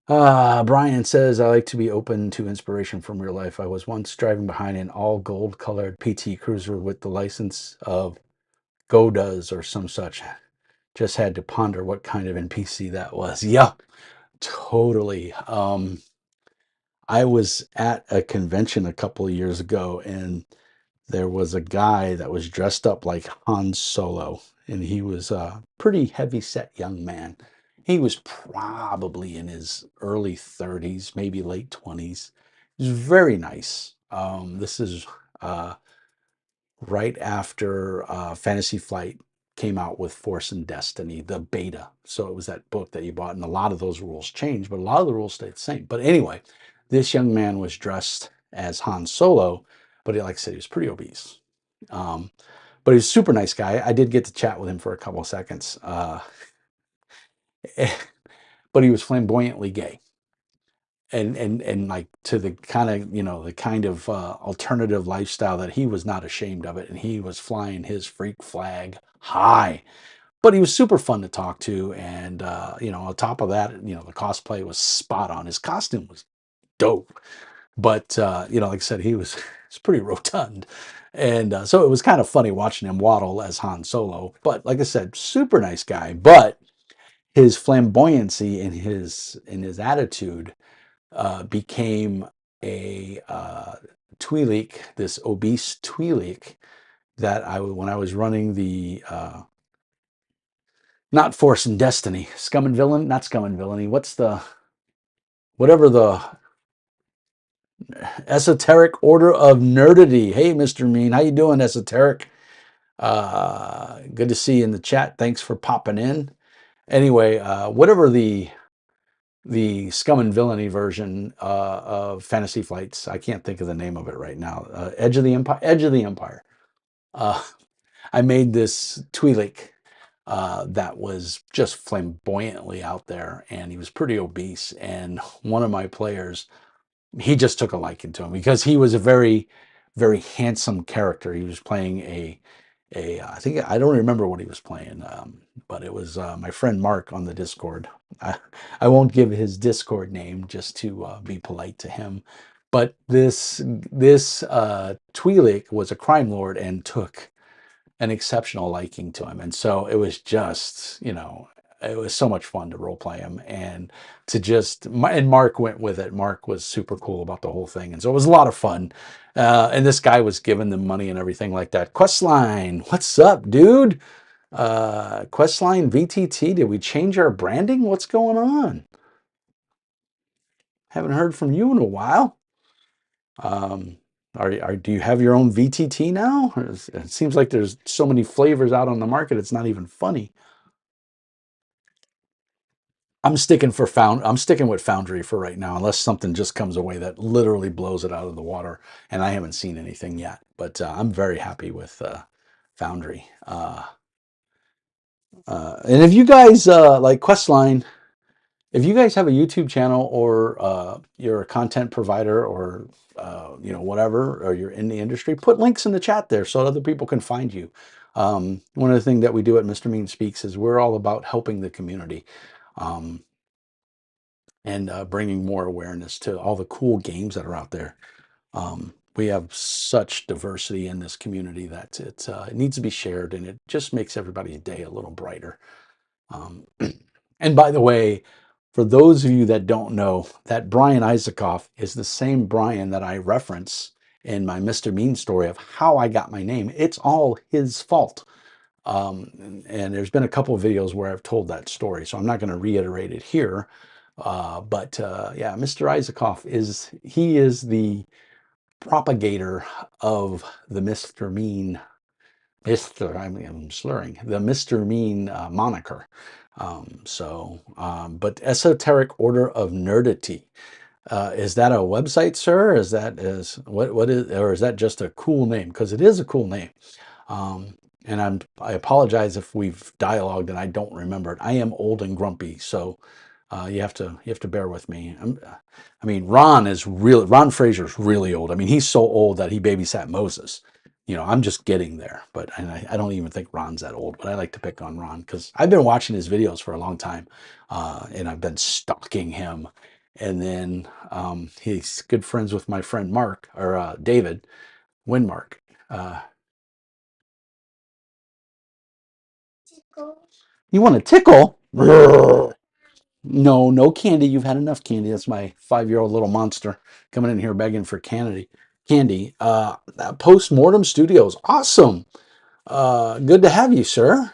[SPEAKER 1] Brian says, I like to be open to inspiration from real life. I was once driving behind an all gold colored PT Cruiser with the license of Godas or some such. Just had to ponder what kind of NPC that was. Yeah, totally. I was at a convention a couple of years ago, and there was a guy that was dressed up like Han Solo, and he was a pretty heavy set young man. He was probably in his early 30s, maybe late 20s. He was very nice. This is right after Fantasy Flight came out with Force and Destiny, the beta. So it was that book that you bought, and a lot of those rules changed, but a lot of the rules stayed the same. But anyway, this young man was dressed as Han Solo, but like I said, he was pretty obese. Um, but he's a super nice guy. I did get to chat with him for a couple of seconds, but he was flamboyantly gay. And like to the kind of alternative lifestyle that he was not ashamed of it, and he was flying his freak flag high. But he was super fun to talk to, and on top of that, the cosplay was spot on. His costume was dope, but like I said, he was it's pretty rotund, and so it was kind of funny watching him waddle as Han Solo. But like I said, super nice guy, but his flamboyancy and his attitude became a Twi'lek, this obese Twi'lek that when I was running the not Force and Destiny, Scum and Villain, not Scum and Villainy. Whatever the Esoteric Order of Nerdity. Hey, Mr. Mean, how you doing, Esoteric? Good to see you in the chat. Thanks for popping in. Anyway, whatever the Scum and Villainy version of Fantasy Flights. I can't think of the name of it right now. Edge of the Empire. Edge of the Empire. Uh, I made this Twi'lek that was just flamboyantly out there, and he was pretty obese. And one of my players, he just took a liking to him because he was a very, very handsome character. He was playing I think I don't remember what he was playing, but it was my friend Mark on the Discord. I, I won't give his Discord name just to be polite to him. But this Twi'lek was a crime lord and took an exceptional liking to him. And so it was just, it was so much fun to role play him and to just, and Mark went with it. Mark was super cool about the whole thing. And so it was a lot of fun. And this guy was giving them money and everything like that. Questline, what's up, dude? Questline VTT, did we change our branding? What's going on? Haven't heard from you in a while. Do you have your own VTT now? It seems like there's so many flavors out on the market, it's not even funny. I'm sticking with Foundry for right now, unless something just comes away that literally blows it out of the water, and I haven't seen anything yet. But I'm very happy with Foundry. And if you guys like Questline, if you guys have a YouTube channel or you're a content provider or whatever, or you're in the industry, put links in the chat there so other people can find you. One of the things that we do at Mr. Mean Speaks is we're all about helping the community. And bringing more awareness to all the cool games that are out there. We have such diversity in this community that it needs to be shared, and it just makes everybody's day a little brighter. And by the way, for those of you that don't know, that Brian Isakoff is the same Brian that I reference in my Mr. Mean story of how I got my name. It's all his fault. And there's been a couple of videos where I've told that story, so I'm not going to reiterate it here. But yeah, Mr. Isakoff is the propagator of the Mr. Mean, I'm slurring, the Mr. Mean moniker. But Esoteric Order of Nerdity. Is that a website, sir? What is, or is that just a cool name? Because it is a cool name. And I apologize if we've dialogued and I don't remember it. I am old and grumpy, so you have to bear with me. I mean, Ron Fraser's really old. I mean, he's so old that he babysat Moses. I'm just getting there, but I don't even think Ron's that old. But I like to pick on Ron because I've been watching his videos for a long time, and I've been stalking him. And then he's good friends with my friend Mark or David Winmark. You want to tickle? No, no candy. You've had enough candy. That's my 5-year-old little monster coming in here begging for candy. Candy. Postmortem Studios. Awesome. Good to have you, sir.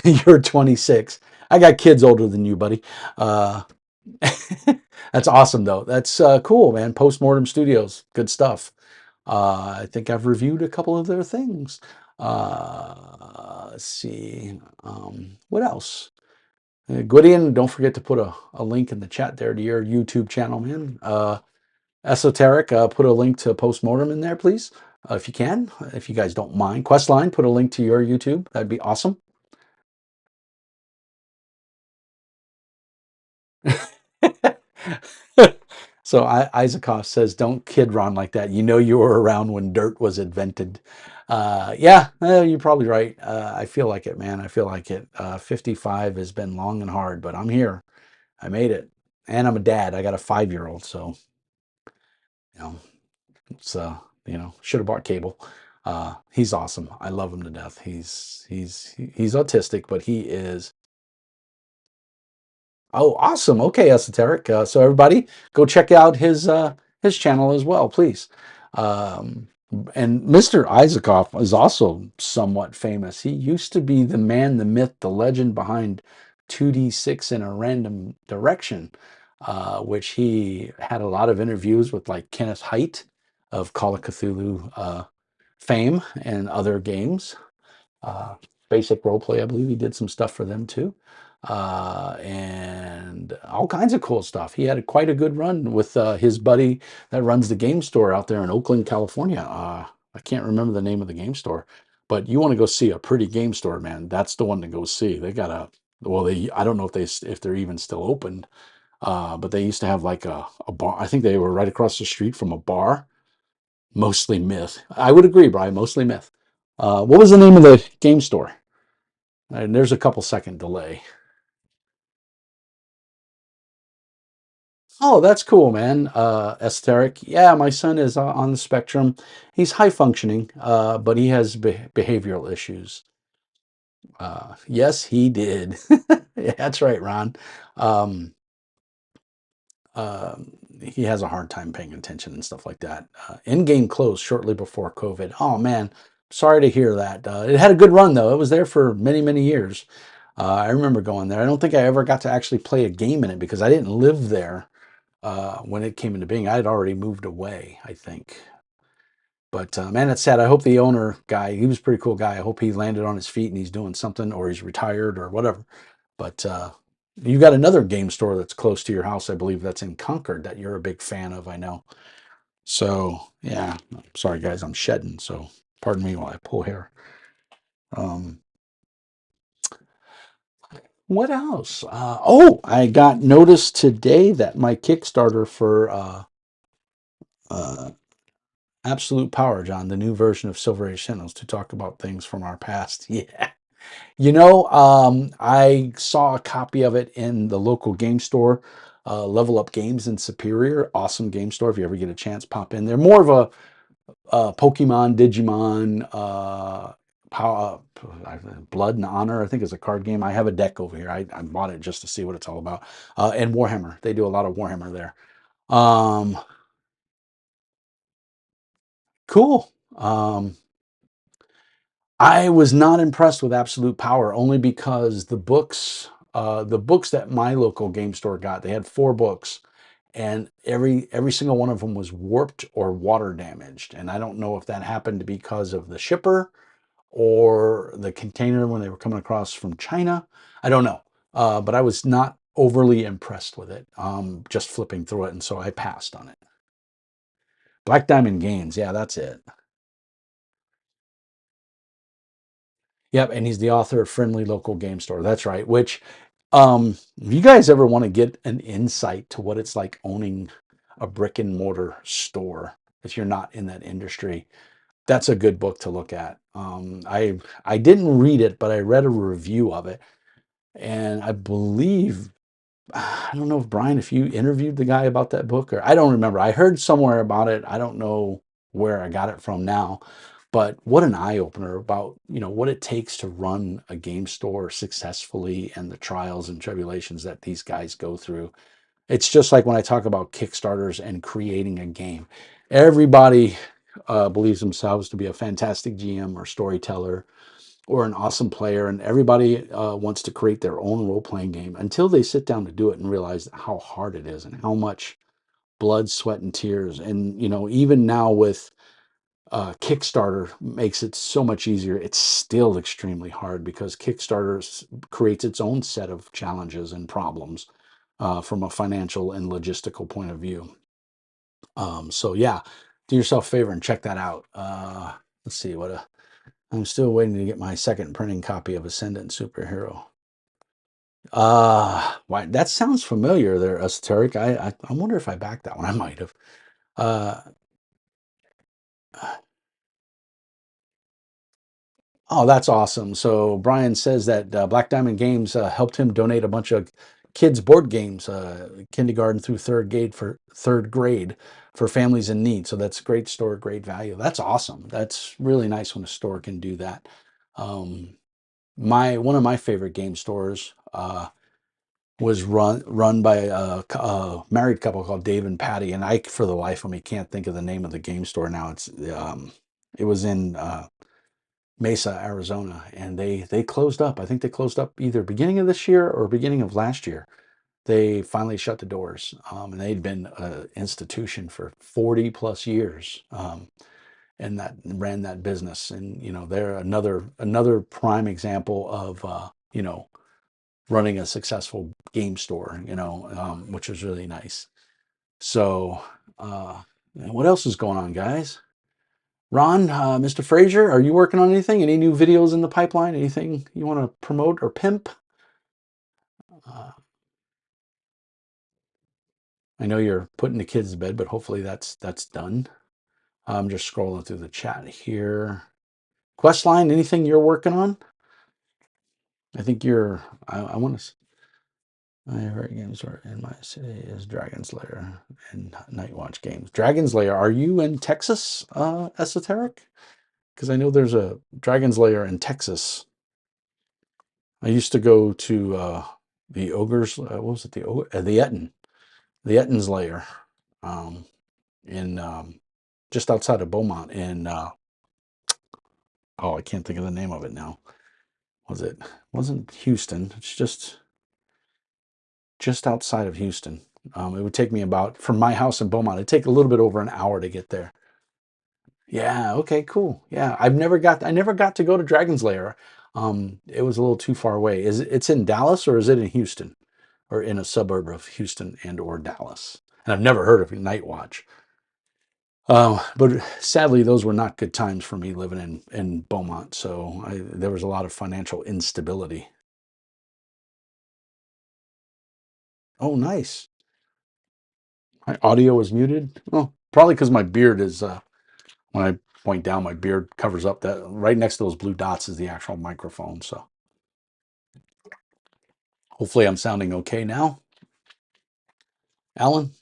[SPEAKER 1] You're 26. I got kids older than you, buddy. That's awesome, though. That's cool, man. Postmortem Studios. Good stuff. I think I've reviewed a couple of their things. Let's see. What else? Gwydion, don't forget to put a link in the chat there to your YouTube channel, man. Esoteric, put a link to Postmortem in there, please, if you can, if you guys don't mind. Questline, put a link to your YouTube. That'd be awesome. So Isakoff says, don't kid Ron like that. You were around when dirt was invented. Yeah, you're probably right. I feel like it, man. I feel like it. 55 has been long and hard, but I'm here. I made it. And I'm a dad. I got a 5-year-old, so, you know, it's, should have bought cable. He's awesome. I love him to death. He's autistic, but he is. Oh, awesome. Okay, Esoteric. So everybody go check out his channel as well, please. And Mr. Isakoff is also somewhat famous. He used to be the man, the myth, the legend behind 2D6 in a Random Direction, which he had a lot of interviews with like Kenneth Haidt of Call of Cthulhu fame and other games. Basic Roleplay, I believe he did some stuff for them too. And all kinds of cool stuff. He had quite a good run with his buddy that runs the game store out there in Oakland, California. I can't remember the name of the game store, But you want to go see a pretty game store, man, that's the one to go see. They got a, well, they, I don't know if they're even still open, but they used to have like a bar. I think they were right across the street from a bar. Mostly myth. I would agree, Brian. Mostly myth. What was the name of the game store? And there's a couple second delay. Oh, that's cool, man. Esoteric. Yeah, my son is on the spectrum. He's high functioning, but he has behavioral issues. Yes, he did. Yeah, that's right, Ron. Um, he has a hard time paying attention and stuff like that. In-game closed shortly before COVID. Oh man, sorry to hear that. It had a good run though. It was there for many, many years. I remember going there. I don't think I ever got to actually play a game in it because I didn't live there when it came into being. I had already moved away, I think. But man, it's sad. I hope the owner guy, he was a pretty cool guy. I hope he landed on his feet and he's doing something or he's retired or whatever. But you got another game store that's close to your house, I believe that's in Concord that you're a big fan of, I know. So yeah, sorry guys, I'm shedding. So pardon me while I pull hair. Um, what else? Oh, I got notice today that my Kickstarter for uh, Absolute Power, John, the new version of Silver Age Sentinels, to talk about things from our past. Yeah. I saw a copy of it in the local game store, Level Up Games in Superior. Awesome game store. If you ever get a chance, pop in there. More of a Pokemon, Digimon, Power, Blood and Honor, I think is a card game. I have a deck over here. I bought it just to see what it's all about. And Warhammer. They do a lot of Warhammer there. Um, cool. I was not impressed with Absolute Power only because the books that my local game store got, they had 4 books, and every single one of them was warped or water damaged. And I don't know if that happened because of the shipper or the container when they were coming across from China. I don't know, but I was not overly impressed with it. Just flipping through it, and so I passed on it. Black Diamond Games, yeah, that's it. Yep, and he's the author of Friendly Local Game Store. That's right. Which, if you guys ever want to get an insight to what it's like owning a brick and mortar store, if you're not in that industry, that's a good book to look at. I didn't read it, but I read a review of it, and I believe I don't know if Brian, if you interviewed the guy about that book, or I don't remember. I heard somewhere about it. I don't know where I got it from now, but what an eye opener about, what it takes to run a game store successfully and the trials and tribulations that these guys go through. It's just like when I talk about Kickstarters and creating a game. Everybody believes themselves to be a fantastic GM or storyteller or an awesome player, and everybody wants to create their own role-playing game until they sit down to do it and realize how hard it is and how much blood, sweat, and tears. And even now with Kickstarter makes it so much easier. It's still extremely hard because Kickstarter creates its own set of challenges and problems from a financial and logistical point of view. So yeah, do yourself a favor and check that out. Let's see I'm still waiting to get my second printing copy of Ascendant Superhero. Why that sounds familiar there, Esoteric. I wonder if I backed that one. I might have. Uh, oh, that's awesome. So Brian says that Black Diamond Games helped him donate a bunch of kids' board games, kindergarten through third grade for families in need. So that's great store, great value. That's awesome. That's really nice when a store can do that. Um, my one of my favorite game stores. Was run by a married couple called Dave and Patty, and I, for the life of me, can't think of the name of the game store now. It was in Mesa, Arizona, and they closed up. I think they closed up either beginning of this year or beginning of last year. They finally shut the doors, and they'd been an institution for 40 plus years, and that ran that business. And they're another prime example of running a successful game store, which was really nice. So, what else is going on, guys? Ron, Mr. Frazier, are you working on anything? Any new videos in the pipeline? Anything you want to promote or pimp? Uh, I know you're putting the kids to bed, but hopefully that's done. I'm just scrolling through the chat here. Questline, anything you're working on? I think you're. I want to. My favorite games are in my city is Dragon's Lair and Nightwatch games. Dragon's Lair. Are you in Texas, Esoteric? Because I know there's a Dragon's Lair in Texas. I used to go to the Ogres. What was it? The Etten. The Etten's Lair, um, in just outside of Beaumont. In oh, I can't think of the name of it now. Was it? Wasn't Houston? It's just outside of Houston. It would take me about from my house in Beaumont. It'd take a little bit over an hour to get there. Yeah. Okay. Cool. Yeah. I never got to go to Dragon's Lair. It was a little too far away. It's in Dallas or is it in Houston or in a suburb of Houston and or Dallas? And I've never heard of Night Watch. But sadly, those were not good times for me living in Beaumont. So there was a lot of financial instability. Oh, nice. My audio is muted. Well, probably because my beard is, when I point down, my beard covers up that. Right next to those blue dots is the actual microphone. So hopefully I'm sounding okay now. Alan,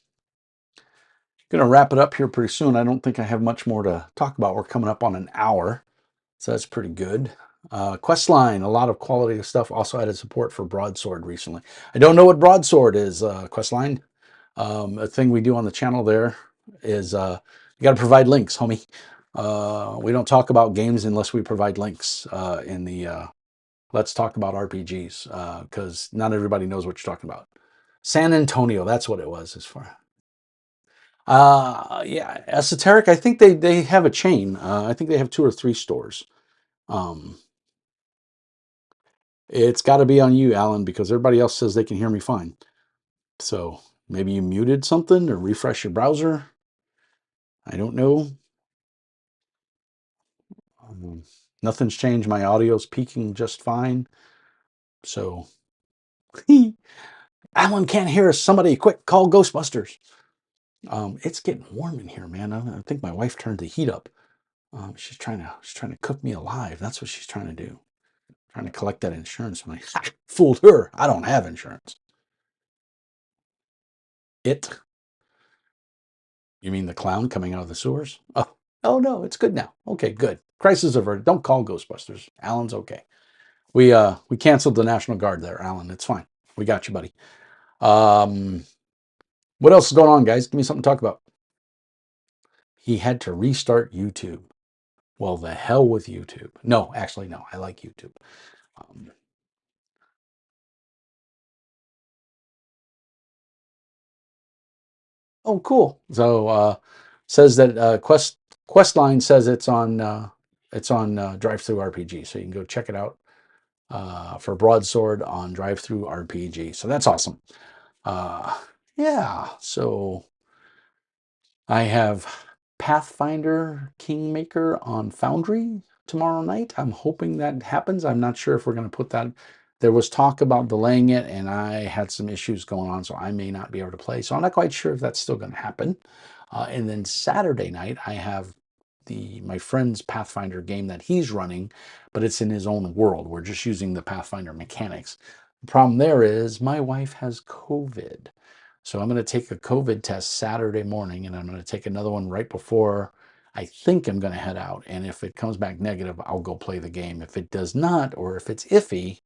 [SPEAKER 1] going to wrap it up here pretty soon. I don't think I have much more to talk about. We're coming up on an hour. So that's pretty good. Questline, a lot of quality stuff. Also added support for Broadsword recently. I don't know what Broadsword is, Questline. A thing we do on the channel there is you got to provide links, homie. We don't talk about games unless we provide links in the Let's Talk About RPGs because not everybody knows what you're talking about. San Antonio, that's what it was as far. Yeah, Esoteric. I think they have a chain. I think they have 2 or 3 stores. Um, It's got to be on you, Alan, because everybody else says they can hear me fine. So maybe you muted something or refresh your browser. I don't know. Nothing's changed. My audio's peaking just fine. So Alan can't hear us. Somebody quick call Ghostbusters. It's getting warm in here, man. I think my wife turned the heat up. She's trying to cook me alive. That's what she's trying to do. Trying to collect that insurance money. Fooled her. I don't have insurance. It. You mean the clown coming out of the sewers? Oh no, it's good now. Okay, good. Crisis averted. Don't call Ghostbusters. Alan's okay. We canceled the National Guard there, Alan. It's fine. We got you, buddy. What else is going on, guys? Give me something to talk about. He had to restart YouTube. Well, the hell with YouTube. No, actually, no. I like YouTube. Oh, cool. So says that Questline says it's on Drive-Thru RPG, so you can go check it out for Broadsword on Drive-Thru RPG. So that's awesome. Yeah. So I have Pathfinder Kingmaker on Foundry tomorrow night. I'm hoping that happens. I'm not sure if we're going to put that. There was talk about delaying it, and I had some issues going on, so I may not be able to play. So I'm not quite sure if that's still going to happen. And then Saturday night, I have my friend's Pathfinder game that he's running, but it's in his own world. We're just using the Pathfinder mechanics. The problem there is my wife has COVID. So I'm going to take a COVID test Saturday morning, and I'm going to take another one right before I think I'm going to head out. And if it comes back negative, I'll go play the game. If it does not, or if it's iffy,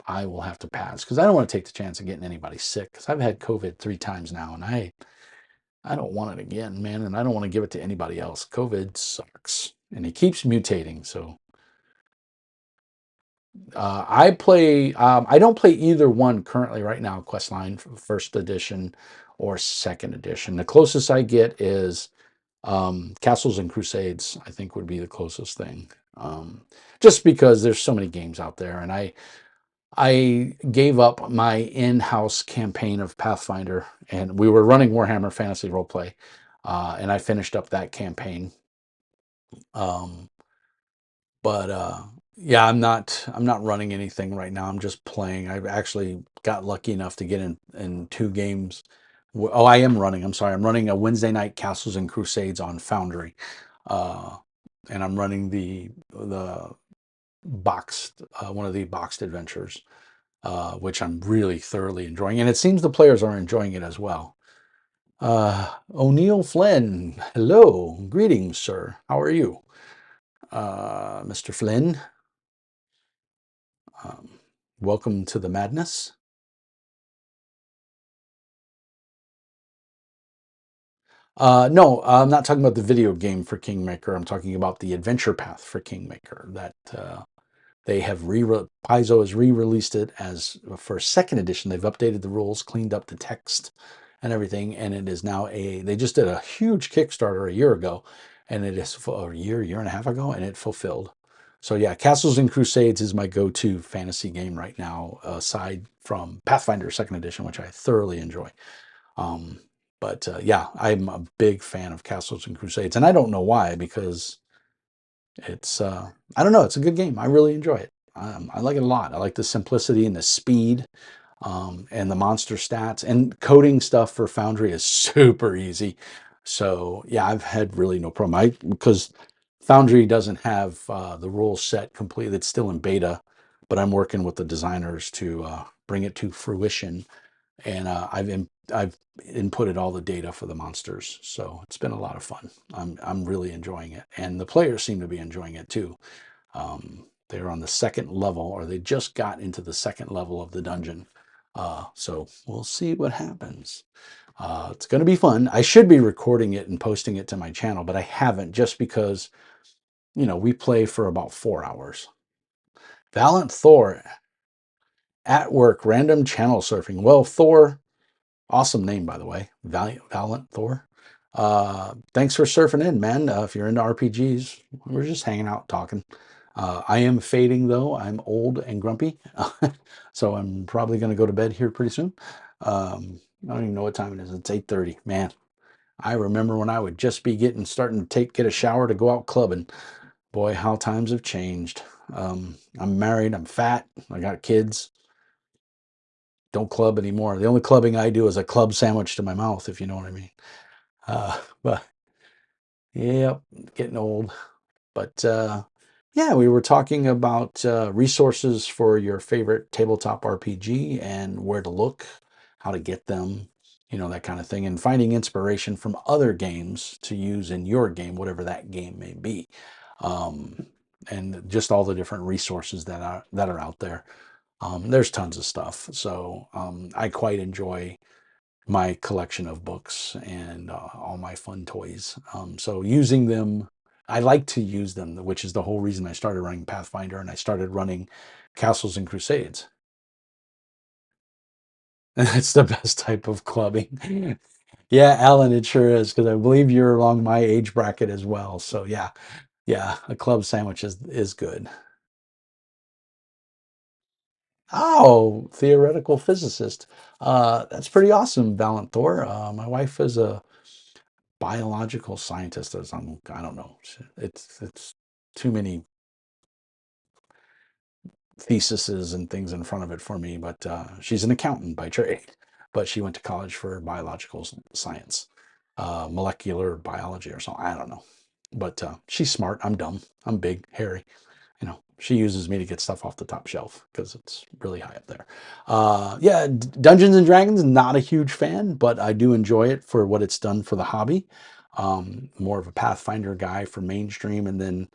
[SPEAKER 1] I will have to pass because I don't want to take the chance of getting anybody sick because I've had COVID 3 times now, and I don't want it again, man, and I don't want to give it to anybody else. COVID sucks, and it keeps mutating. So I play. I don't play either one currently right now. Questline first edition or second edition. The closest I get is Castles and Crusades. I think would be the closest thing. Just because there's so many games out there, and I gave up my in-house campaign of Pathfinder, and we were running Warhammer Fantasy Roleplay, and I finished up that campaign. Um, but yeah, I'm not running anything right now. I'm just playing. I've actually got lucky enough to get in 2 games. Oh, I am running. I'm sorry. I'm running a Wednesday night Castles and Crusades on Foundry, uh, and I'm running the boxed one of the boxed adventures, which I'm really thoroughly enjoying, and it seems the players are enjoying it as well. O'Neill Flynn, hello, greetings, sir. How are you, Mr. Flynn? Um, Welcome to the madness. No, I'm not talking about the video game for Kingmaker. I'm talking about the adventure path for Kingmaker that they have Paizo has re-released it as for second edition. They've updated the rules, cleaned up the text and everything, and it is now they just did a huge Kickstarter a year ago, and it is a year and a half ago, and it fulfilled. So yeah, Castles and Crusades is my go-to fantasy game right now, aside from Pathfinder Second Edition, which I thoroughly enjoy. Um, but yeah, I'm a big fan of Castles and Crusades, and I don't know why, because it's I don't know, it's a good game. I really enjoy it. I like it a lot. I like the simplicity and the speed, and the monster stats, and coding stuff for Foundry is super easy. So yeah, I've had really no problem. Because Foundry doesn't have the rules set completely. It's still in beta, but I'm working with the designers to bring it to fruition, and I've inputted all the data for the monsters, so it's been a lot of fun. I'm really enjoying it, and the players seem to be enjoying it too. They're on the second level, or they just got into the second level of the dungeon. So we'll see what happens. It's going to be fun. I should be recording it and posting it to my channel, but I haven't, just because we play for about 4 hours. Valiant Thor at work, random channel surfing. Well, Thor, awesome name, by the way. Valiant Thor. Thanks for surfing in, man. If you're into RPGs, we're just hanging out talking. I am fading, though. I'm old and grumpy. So I'm probably going to go to bed here pretty soon. I don't even know what time it is. It's 8:30. Man, I remember when I would just be starting to get a shower to go out clubbing. Boy, how times have changed. I'm married. I'm fat. I got kids. Don't club anymore. The only clubbing I do is a club sandwich to my mouth, if you know what I mean. But yeah, getting old. But yeah, we were talking about resources for your favorite tabletop RPG and where to look, how to get them, that kind of thing, and finding inspiration from other games to use in your game, whatever that game may be, um, and just all the different resources that are out there. There's tons of stuff, so I quite enjoy my collection of books and all my fun toys. So using them, I like to use them, which is the whole reason I started running Pathfinder and I started running Castles and Crusades. It's the best type of clubbing. Yeah, Alan, it sure is, because I believe you're along my age bracket as well. So yeah, yeah, a club sandwich is good. Oh, theoretical physicist. That's pretty awesome, Valiant Thor. My wife is a biological scientist, as I don't know. It's too many theses and things in front of it for me, but she's an accountant by trade, but she went to college for biological science, molecular biology or something. I don't know. But she's smart. I'm dumb. I'm big, hairy. She uses me to get stuff off the top shelf because it's really high up there. Yeah, Dungeons and Dragons, not a huge fan, but I do enjoy it for what it's done for the hobby. More of a Pathfinder guy for mainstream, and then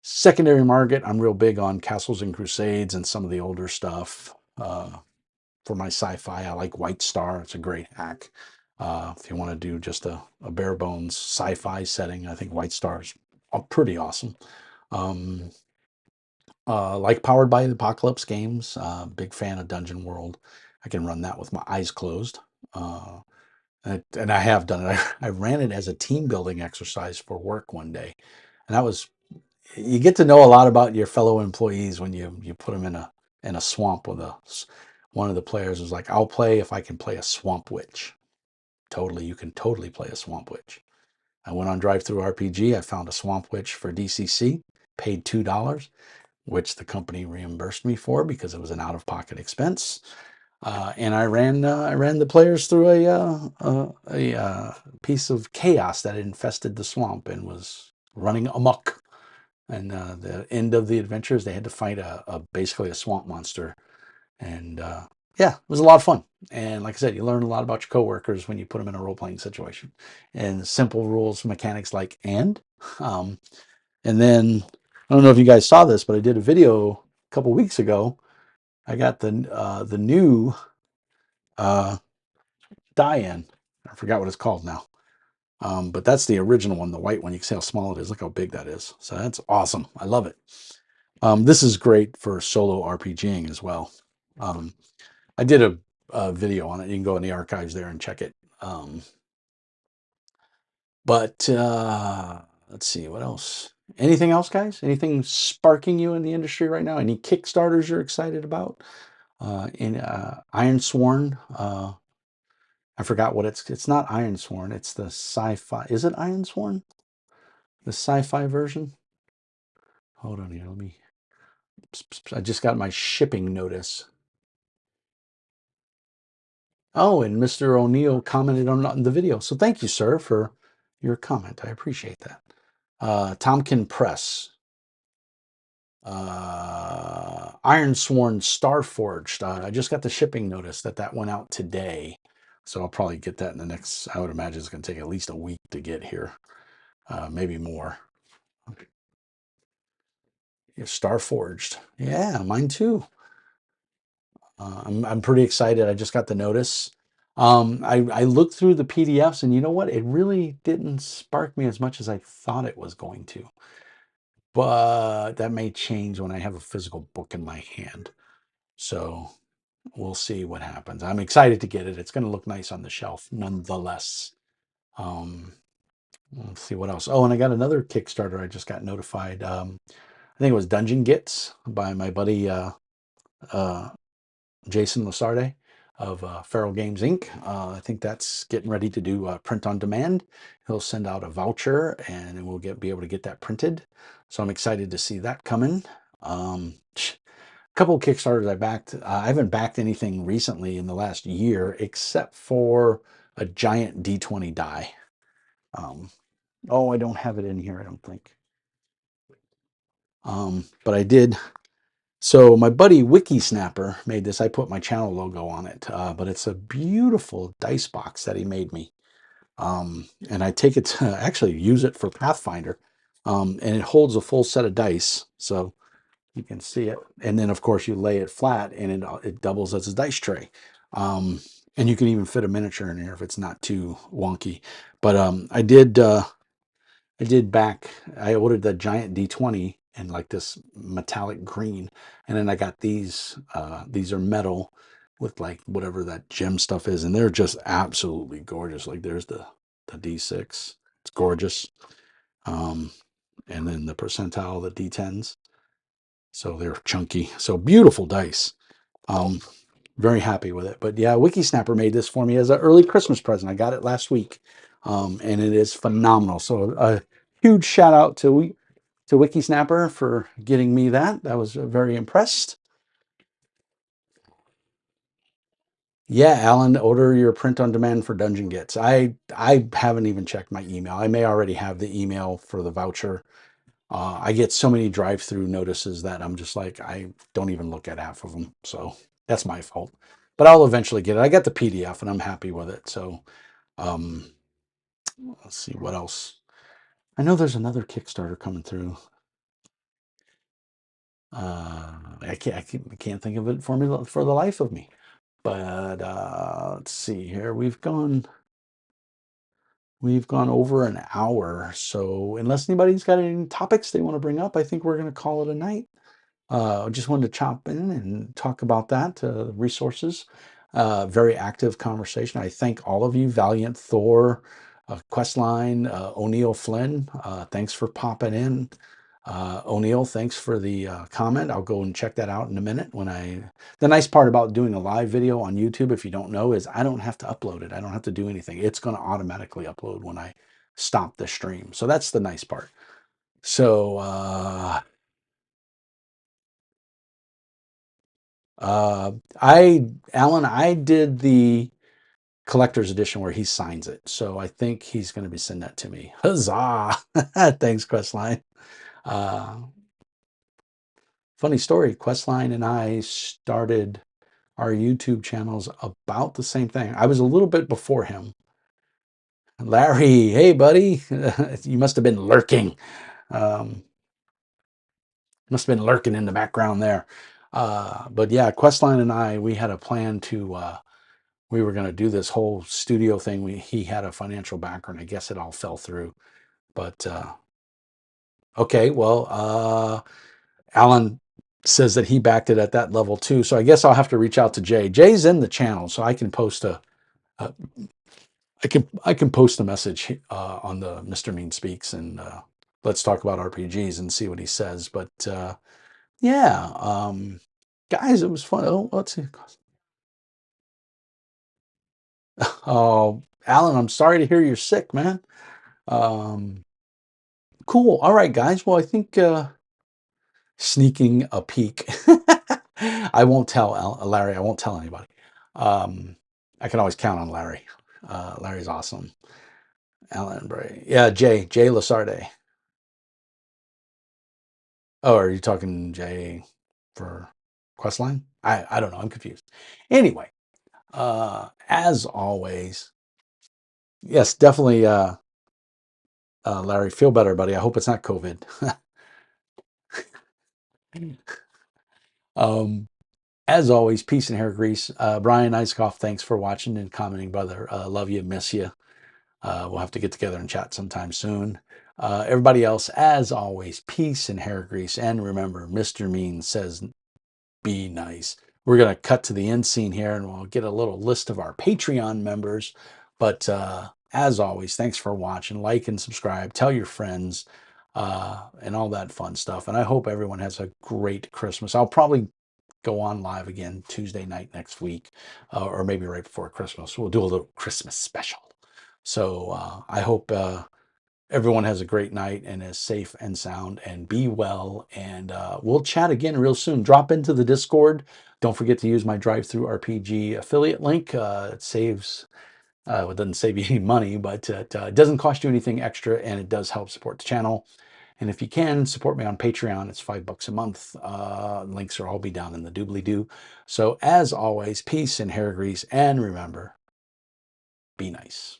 [SPEAKER 1] secondary market, I'm real big on Castles and Crusades and some of the older stuff. For my sci-fi, I like White Star. It's a great hack. If you want to do just a bare bones sci-fi setting, I think White Star is pretty awesome. Um, like Powered by the Apocalypse games. Big fan of Dungeon World. I can run that with my eyes closed. And I have done it. I ran it as a team building exercise for work one day. And that was, you get to know a lot about your fellow employees when you put them in a swamp with one of the players was like, I'll play if I can play a swamp witch. Totally, you can totally play a swamp witch. I went on Drive Through RPG. I found a Swamp Witch for DCC, paid $2, which the company reimbursed me for because it was an out-of-pocket expense. And I ran the players through a piece of chaos that infested the swamp and was running amok. And the end of the adventures, they had to fight basically a swamp monster. And yeah, it was a lot of fun. And like I said, you learn a lot about your coworkers when you put them in a role-playing situation. And simple rules, mechanics like um, and then I don't know if you guys saw this, but I did a video a couple weeks ago. I got the new die-in. I forgot what it's called now. But that's the original one, the white one. You can see how small it is. Look how big that is. So that's awesome. I love it. This is great for solo RPGing as well. I did a video on it. You can go in the archives there and check it. But let's see, what else? Anything else, guys? Anything sparking you in the industry right now? Any Kickstarters you're excited about? In Ironsworn, I forgot what it's not Ironsworn, it's the sci-fi. Is it Ironsworn? The sci-fi version? Hold on here, let me. I just got my shipping notice. Oh, and Mr. O'Neill commented on the video. So thank you, sir, for your comment. I appreciate that. Tompkin Press. Ironsworn Starforged. I just got the shipping notice that went out today. So I'll probably get that in the next, I would imagine it's going to take at least a week to get here. Maybe more. Yeah, Starforged. Yeah, mine too. I'm pretty excited. I just got the notice. I looked through the PDFs, and you know what? It really didn't spark me as much as I thought it was going to. But that may change when I have a physical book in my hand. So we'll see what happens. I'm excited to get it. It's going to look nice on the shelf, nonetheless. Let's see what else. Oh, and I got another Kickstarter. I just got notified. I think it was Dungeon Gits by my buddy Jason Lasarde of Feral Games Inc. I think that's getting ready to do print on demand. He'll send out a voucher and we'll be able to get that printed. So I'm excited to see that coming. A couple of Kickstarters I backed. I haven't backed anything recently in the last year except for a giant D20 die. Oh, I don't have it in here, I don't think. But I did. So my buddy Wiki Snapper made this. I put my channel logo on it, but it's a beautiful dice box that he made me. And I take it to actually use it for Pathfinder. And it holds a full set of dice, so you can see it. And then, of course, you lay it flat, and it doubles as a dice tray. And you can even fit a miniature in here if it's not too wonky. But I did back. I ordered the giant D20 in like this metallic green, and then I got these. These are metal with like whatever that gem stuff is, and they're just absolutely gorgeous. Like there's the D6. It's gorgeous. And then the percentile, the D10s. So they're chunky. So beautiful dice. Very happy with it. But yeah, Wiki Snapper made this for me as an early Christmas present. I got it last week, and it is phenomenal. So a huge shout out to Wiki Snapper for getting me that. I was very impressed. Yeah, Alan, order your print on demand for Dungeon Gits. I haven't even checked my email. I may already have the email for the voucher. I get so many drive-through notices that I'm just like, I don't even look at half of them. So that's my fault. But I'll eventually get it. I got the PDF and I'm happy with it. So let's see what else. I know there's another Kickstarter coming through. I can't think of it for the life of me. But let's see here. We've gone over an hour. So unless anybody's got any topics they want to bring up, I think we're going to call it a night. I just wanted to chop in and talk about that, resources. Very active conversation. I thank all of you, Valiant Thor, Questline, O'Neill Flynn. Thanks for popping in. O'Neill, thanks for the comment. I'll go and check that out in a minute. The nice part about doing a live video on YouTube, if you don't know, is I don't have to upload it. I don't have to do anything. It's going to automatically upload when I stop the stream. So that's the nice part. So Alan, I did the collector's edition where he signs it. So I think he's going to be sending that to me. Huzzah! Thanks, Questline. Uh, funny story, Questline and I started our YouTube channels about the same thing. I was a little bit before him. Larry, hey buddy, you must have been lurking. Must have been lurking in the background there. But yeah, Questline and I, we had a plan to we were going to do this whole studio thing. He had a financial background. I guess it all fell through. But okay, well, Alan says that he backed it at that level too. So I guess I'll have to reach out to Jay. Jay's in the channel, so I can post a I can post a message on the Mr. Mean Speaks and let's talk about RPGs and see what he says. But yeah, guys, it was fun. Oh, let's see. Oh, Alan, I'm sorry to hear you're sick, man. Um, cool. All right, guys. Well, I think sneaking a peek. I won't tell Larry. I won't tell anybody. I can always count on Larry. Larry's awesome. Alan Bray. Yeah, Jay Lasarde. Oh, are you talking Jay for Questline? I don't know. I'm confused. Anyway, as always, yes, definitely, Larry, feel better, buddy. I hope it's not COVID. um, as always, peace and hair grease. Brian Eiskoff, thanks for watching and commenting, brother. Love you, miss you. We'll have to get together and chat sometime soon. Everybody else, as always, peace and hair grease. And remember, Mr. Mean says, be nice. We're going to cut to the end scene here and we'll get a little list of our Patreon members. But as always, thanks for watching. Like and subscribe. Tell your friends and all that fun stuff. And I hope everyone has a great Christmas. I'll probably go on live again Tuesday night next week or maybe right before Christmas. We'll do a little Christmas special. So I hope everyone has a great night and is safe and sound and be well. And we'll chat again real soon. Drop into the Discord. Don't forget to use my DriveThruRPG affiliate link. It saves, well, it doesn't save you any money, but it doesn't cost you anything extra and it does help support the channel. And if you can, support me on Patreon. It's $5 a month. Links will all be down in the doobly-doo. So as always, peace and hair grease. And remember, be nice.